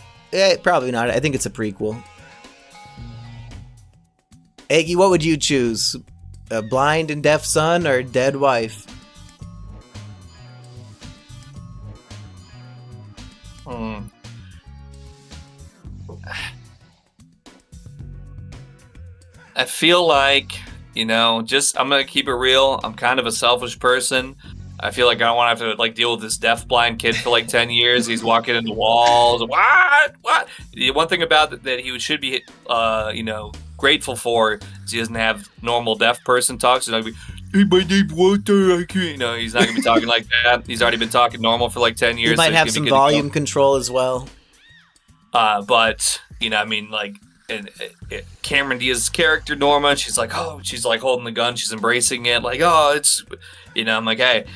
Probably not. I think it's a prequel. Eggy, what would you choose? A blind and deaf son or dead wife? I feel like I'm gonna keep it real. I'm kind of a selfish person. I feel like I don't want to have to deal with this deaf-blind kid for 10 years. He's walking into walls. What? The one thing about that he should be, grateful for is he doesn't have normal deaf person talk. So he's not gonna be, hey, my name's Walter. I can't. He's not gonna be talking like that. He's already been talking normal for 10 years. He might have some volume control as well. But Cameron Diaz's character Norma, she's holding the gun. She's embracing it. I'm like, hey.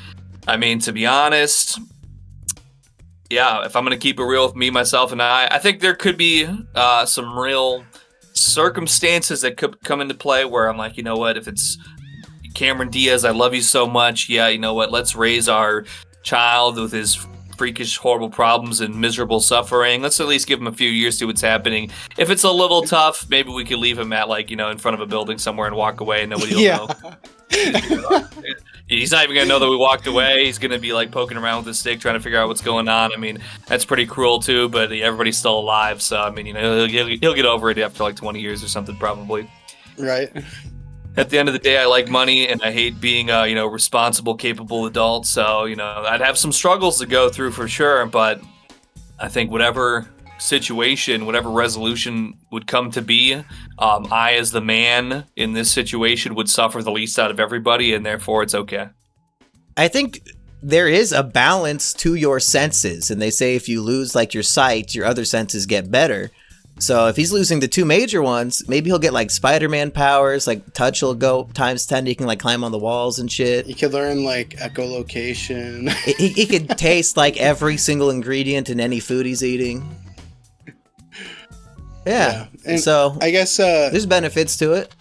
To be honest, yeah, if I'm going to keep it real with me, myself, and I think there could be some real circumstances that could come into play where I'm like, you know what, if it's Cameron Diaz, I love you so much, yeah, you know what, let's raise our child with his freakish, horrible problems and miserable suffering. Let's at least give him a few years, see what's happening. If it's a little tough, maybe we could leave him at in front of a building somewhere and walk away and nobody will know. He's not even going to know that we walked away. He's going to be poking around with a stick trying to figure out what's going on. That's pretty cruel too, but everybody's still alive. So, he'll get over it after 20 years or something probably. Right. At the end of the day, I like money and I hate being a, responsible, capable adult. So, I'd have some struggles to go through for sure. But I think whatever situation, whatever resolution would come to be, I as the man in this situation would suffer the least out of everybody, and therefore it's okay. I think there is a balance to your senses, and they say if you lose your sight, your other senses get better. So if he's losing the two major ones, maybe he'll get Spider-Man powers, touch will go times 10, he can climb on the walls and shit. You could learn echolocation. He could taste every single ingredient in any food he's eating. Yeah. And so I guess there's benefits to it.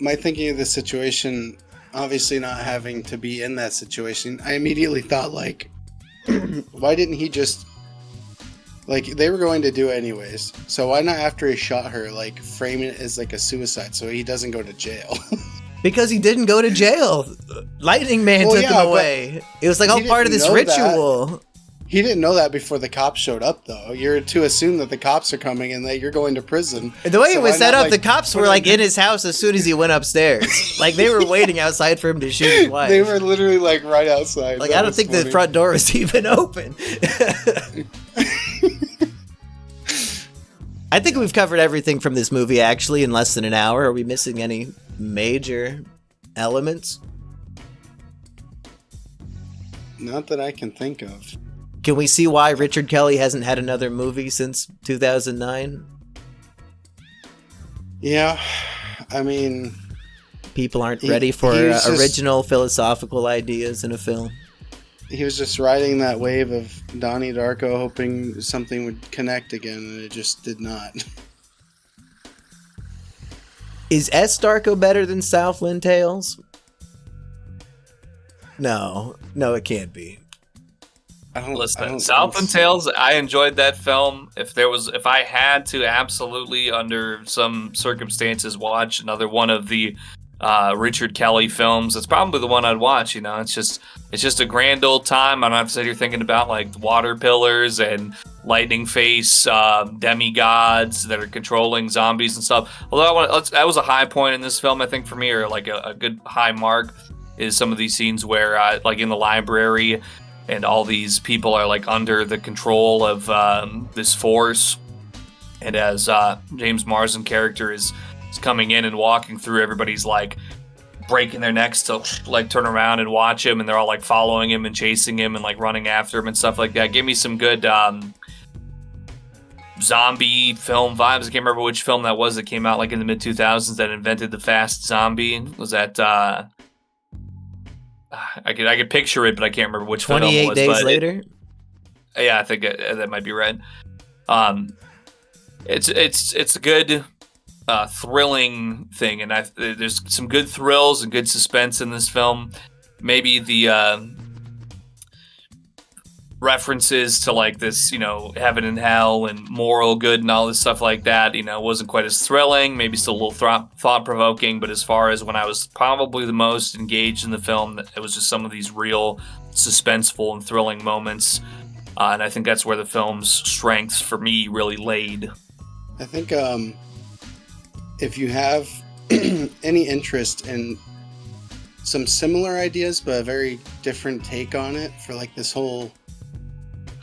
My thinking of the situation, obviously not having to be in that situation, I immediately thought why didn't he just they were going to do it anyways, so why not after he shot her frame it as a suicide so he doesn't go to jail? Because he didn't go to jail. Lightning Man took him away. It was all part of this ritual. That. He didn't know that before the cops showed up, though. You're to assume that the cops are coming and that you're going to prison. The way it was set up, the cops were in his house as soon as he went upstairs. They were waiting outside for him to shoot his wife. They were literally right outside. I don't think the front door was even open. I think we've covered everything from this movie, actually, in less than an hour. Are we missing any major elements? Not that I can think of. Can we see why Richard Kelly hasn't had another movie since 2009? Yeah, people aren't ready for original philosophical ideas in a film. He was just riding that wave of Donnie Darko, hoping something would connect again, and it just did not. Is S. Darko better than Southland Tales? No, it can't be. Listen, Southland Tales, I enjoyed that film. If I had to absolutely, under some circumstances, watch another one of the Richard Kelly films, it's probably the one I'd watch. It's just a grand old time. I don't have to sit here thinking about water pillars and lightning face demigods that are controlling zombies and stuff. Although that was a high point in this film, I think, for me, or a good high mark, is some of these scenes where in the library and all these people are under the control of this force, and as James Marsden character is coming in and walking through, everybody's breaking their necks to turn around and watch him, and they're all following him and chasing him and running after him and stuff like that. Give me some good zombie film vibes. I can't remember which film that was that came out in the mid 2000s that invented the fast zombie. Was that I could picture it, but I can't remember which film it was. 28 Days Later? Yeah, I think that might be right. It's a good thrilling thing, and there's some good thrills and good suspense in this film. Maybe the references to this, heaven and hell and moral good and all this stuff like that, wasn't quite as thrilling, maybe still a little thought-provoking, but as far as when I was probably the most engaged in the film, it was just some of these real suspenseful and thrilling moments, and I think that's where the film's strengths for me really laid. I think if you have any interest in some similar ideas, but a very different take on it for like this whole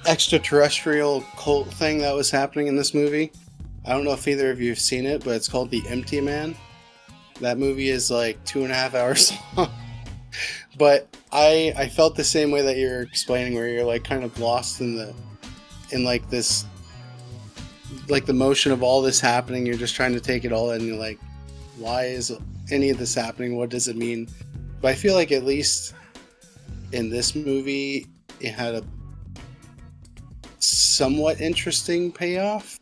extraterrestrial cult thing that was happening in this movie. I don't know if either of you have seen it, but it's called The Empty Man. That movie is like 2.5 hours long. But I felt the same way that you're explaining, where you're like kind of lost in like this, like the motion of all this happening. You're just trying to take it all in. And you're like, why is any of this happening? What does it mean? But I feel like at least in this movie, it had a somewhat interesting payoff.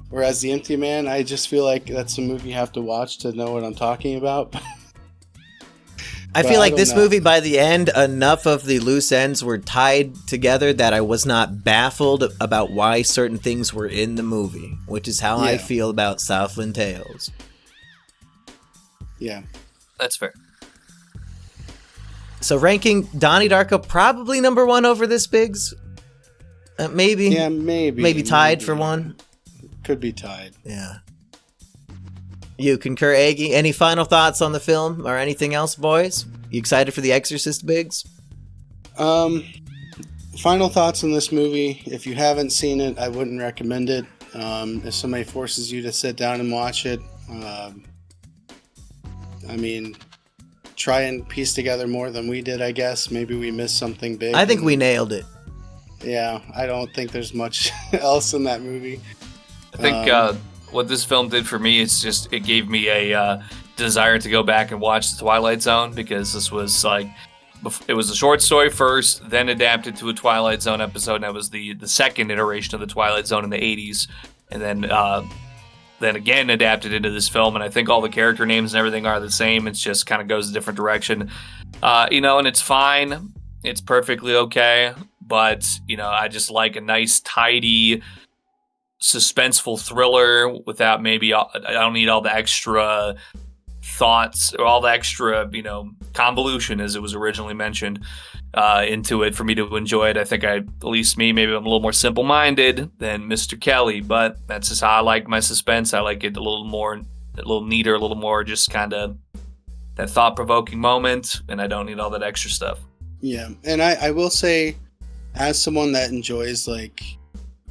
Whereas The Empty Man, I just feel like that's a movie you have to watch to know what I'm talking about. I feel like this movie, by the end, enough of the loose ends were tied together that I was not baffled about why certain things were in the movie, which is how I feel about Southland Tales. Yeah. That's fair. So ranking Donnie Darko probably number one over this, Biggs? Maybe. Yeah, maybe. Maybe tied for one? Could be tied. Yeah. You concur, Aggie? Any final thoughts on the film or anything else, boys? You excited for The Exorcist, Biggs? Final thoughts on this movie. If you haven't seen it, I wouldn't recommend it. If somebody forces you to sit down and watch it, I mean, try and piece together more than we did, I guess. Maybe we missed something big. I think we nailed it. Yeah, I don't think there's much else in that movie. I think what this film did for me is just it gave me a desire to go back and watch The Twilight Zone, because this was like, it was a short story first, then adapted to a Twilight Zone episode, and that was the second iteration of The Twilight Zone in the 80s, and then again adapted into this film, and I think all the character names and everything are the same. It just kind of goes a different direction, and it's fine. It's perfectly okay, but, I just like a nice, tidy, suspenseful thriller without maybe, I don't need all the extra thoughts or all the extra, convolution, as it was originally mentioned, into it for me to enjoy it. I think at least me, maybe I'm a little more simple-minded than Mr. Kelly, but that's just how I like my suspense. I like it a little neater, a little more just kind of that thought-provoking moment, and I don't need all that extra stuff. Yeah, and I will say, as someone that enjoys like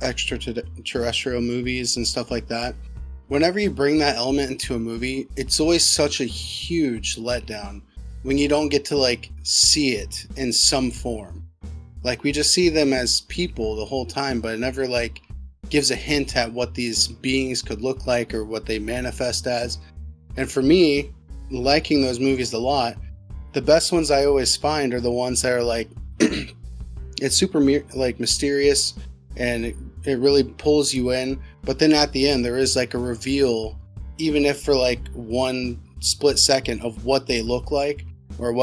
extraterrestrial movies and stuff like that, whenever you bring that element into a movie, it's always such a huge letdown when you don't get to like see it in some form. Like, we just see them as people the whole time, but it never like gives a hint at what these beings could look like or what they manifest as. And for me, liking those movies a lot, the best ones I always find are the ones that are like it's super like mysterious, and it really pulls you in, but then at the end there is like a reveal, even if for like one split second, of what they look like, or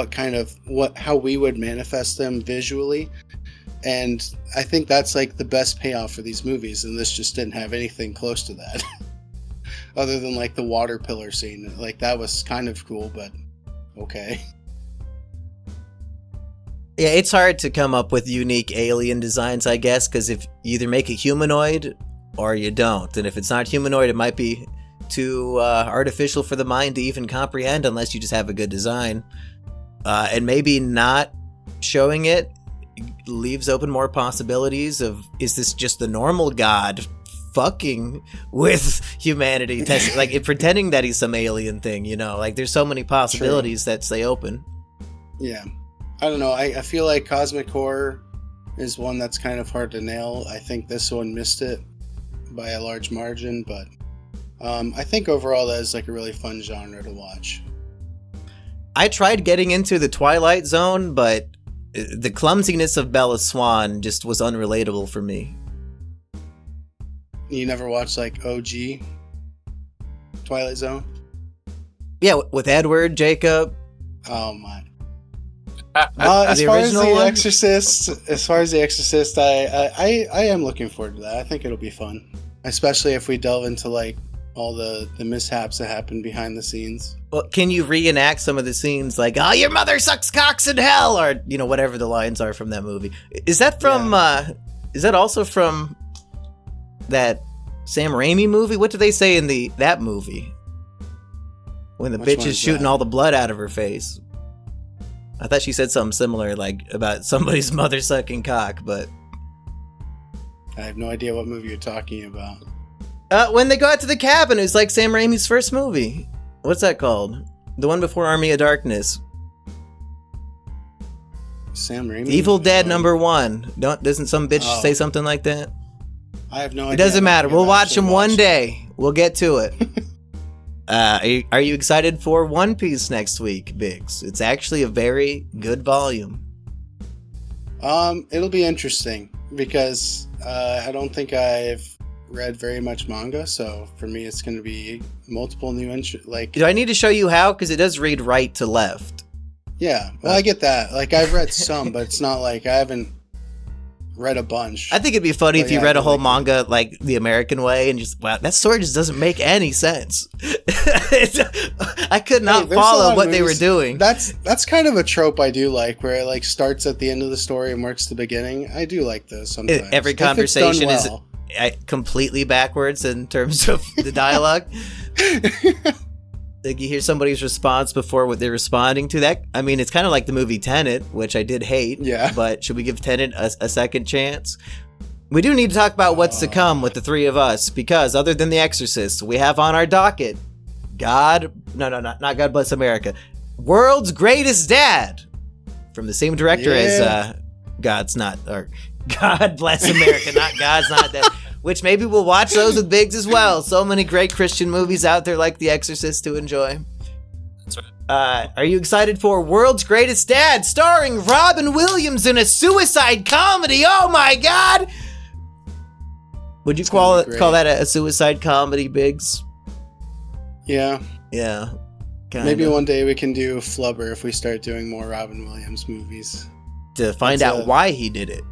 how we would manifest them visually. And I think that's like the best payoff for these movies, and this just didn't have anything close to that. Other than like the water pillar scene. Like, that was kind of cool, but okay. Yeah, it's hard to come up with unique alien designs, I guess, because if you either make it humanoid or you don't. And if it's not humanoid, it might be too artificial for the mind to even comprehend unless you just have a good design. And maybe not showing it leaves open more possibilities of, is this just the normal God fucking with humanity? Like, pretending that he's some alien thing, Like, there's so many possibilities that stay open. Yeah. I don't know. I feel like cosmic horror is one that's kind of hard to nail. I think this one missed it by a large margin, but I think overall that is like a really fun genre to watch. I tried getting into the Twilight Zone, but the clumsiness of Bella Swan just was unrelatable for me. You never watched like OG Twilight Zone? Yeah, with Edward, Jacob. Oh my. As far as The Exorcist, I am looking forward to that. I think it'll be fun, especially if we delve into like all the mishaps that happen behind the scenes. Well, can you reenact some of the scenes, like, "Oh, your mother sucks cocks in hell," or whatever the lines are from that movie? Is that from? Yeah. Is that also from that Sam Raimi movie? What do they say in that movie? When the Which bitch one is is shooting that? all the blood out of her face. I thought she said something similar, like about somebody's mother sucking cock, but I have no idea what movie you're talking about. when they go out to the cabin, it's like Sam Raimi's first movie. What's that called? The one before Army of Darkness. Sam Raimi? Evil Dead #1. Doesn't some bitch Oh. say something like that? I have no idea. It doesn't I matter. don't think We'll I've watch actually them one watched day. We'll get to it. Are you excited for One Piece next week, Biggs? It's actually a very good volume. It'll be interesting because I don't think I've read very much manga, so for me it's going to be multiple new Do I need to show you how? Because it does read right to left. Yeah, well, I get that. Like, I've read some, but it's not like I haven't read a bunch. I think it'd be funny But if you yeah, read a I whole like it. manga like the American way and just, wow, that story just doesn't make any sense. I could not Hey, there's a lot follow of what they were movies- doing. That's kind of a trope I do like, where it like starts at the end of the story and works the beginning. I do like those sometimes. Every If it's done conversation is well. completely backwards in terms of the dialogue. Like you hear somebody's response before what they're responding to. That, I mean, it's kind of like the movie Tenet, which I did hate. Yeah. But should we give Tenet a second chance? We do need to talk about what's to come with the three of us, because other than The Exorcist, we have on our docket not God Bless America, World's Greatest Dad, from the same director as God Bless America, not God's Not Dead. Which maybe we'll watch those with Biggs as well. So many great Christian movies out there like The Exorcist to enjoy. That's right. Are you excited for World's Greatest Dad, starring Robin Williams in a suicide comedy? Oh my God! Would you It's call gonna be great. that a suicide comedy, Biggs? Yeah, Yeah. Kinda. maybe one day we can do Flubber if we start doing more Robin Williams movies. To find It's out why he did it.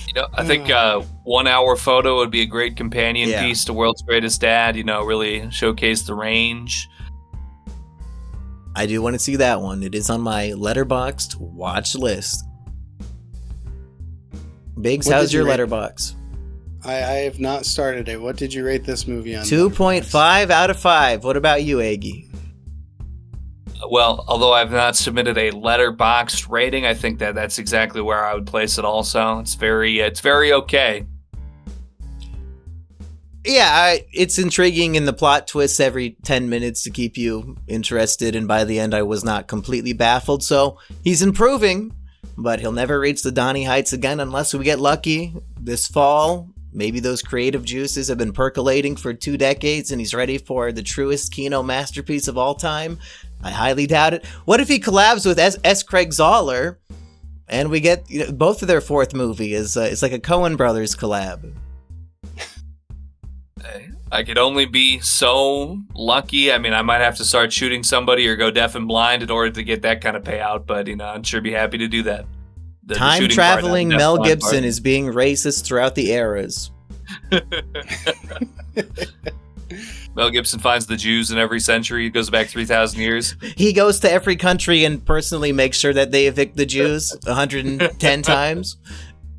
You know, I think 1 hour photo would be a great companion Yeah. piece to World's Greatest Dad. You know, really showcase the range. I do want to see that one. It is on my Letterboxd watch list. Biggs, What how's did you your rate? letterbox? I have not started it. What did you rate this movie on? 2.5 out of 5. What about you, Aggie? Well, although I've not submitted a letterboxed rating, I think that's exactly where I would place it. Also, it's very okay. Yeah, it's intriguing in the plot twists every 10 minutes to keep you interested, and by the end I was not completely baffled, so he's improving, but he'll never reach the Donny Heights again unless we get lucky this fall. Maybe those creative juices have been percolating for 2 decades and he's ready for the truest kino masterpiece of all time. I highly doubt it. What if he collabs with S. Craig Zoller and we get both of their fourth movie is it's like a Coen Brothers collab. I could only be so lucky. I mean, I might have to start shooting somebody or go deaf and blind in order to get that kind of payout, but I'd sure be happy to do that. The Time shooting part, not the traveling deaf Mel blind Gibson part. is being racist throughout the eras. Mel Gibson finds the Jews in every century. He goes back 3,000 years. He goes to every country and personally makes sure that they evict the Jews 110 times.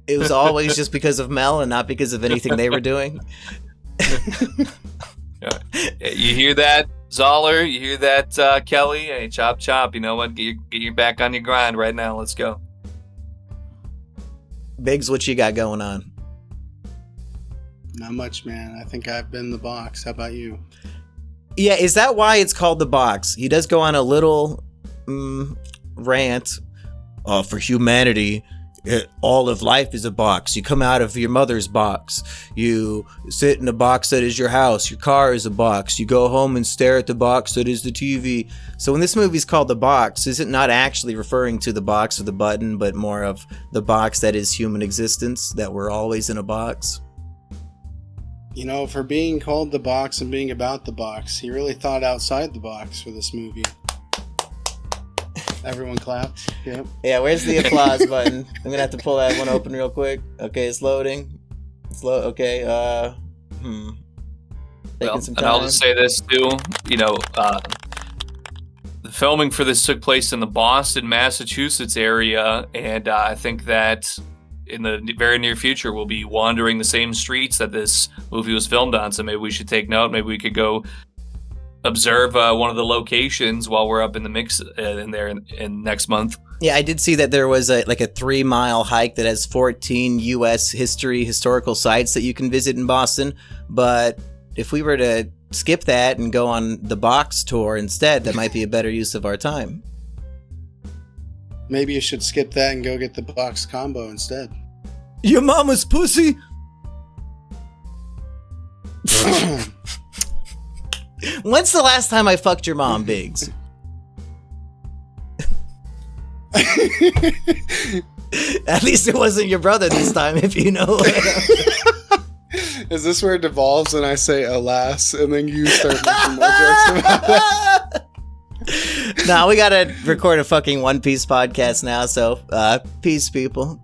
It was always just because of Mel and not because of anything they were doing. You hear that, Zoller? You hear that, Kelly? Hey, chop chop. You know what? Get your back on your grind right now. Let's go. Biggs, what you got going on? Not much, man. I think I've been the box. How about you? Yeah, is that why it's called The Box? He does go on a little rant. For humanity, all of life is a box. You come out of your mother's box. You sit in a box that is your house. Your car is a box. You go home and stare at the box that is the TV. So when this movie's called The Box, is it not actually referring to the box with the button, but more of the box that is human existence, that we're always in a box? For being called the box and being about the box, he really thought outside the box for this movie. Everyone clapped. Yep. Yeah, where's the applause button? I'm gonna have to pull that one open real quick. Okay, it's loading. Okay, Taking Well, some and I'll time. just say this too. The filming for this took place in the Boston, Massachusetts area, and I think that in the very near future we'll be wandering the same streets that this movie was filmed on. So maybe we should take note. Maybe we could go observe one of the locations while we're up in the mix in there in next month. Yeah, I did see that there was a 3-mile hike that has 14 U.S. historical sites that you can visit in Boston. But if we were to skip that and go on the box tour instead, that might be a better use of our time. Maybe you should skip that and go get the box combo instead. Your mama's pussy? When's the last time I fucked your mom, Biggs? At least it wasn't your brother this time, if you know. Is this where it devolves and I say alas and then you start making more jokes about that? Nah, we gotta record a fucking One Piece podcast now, so peace, people.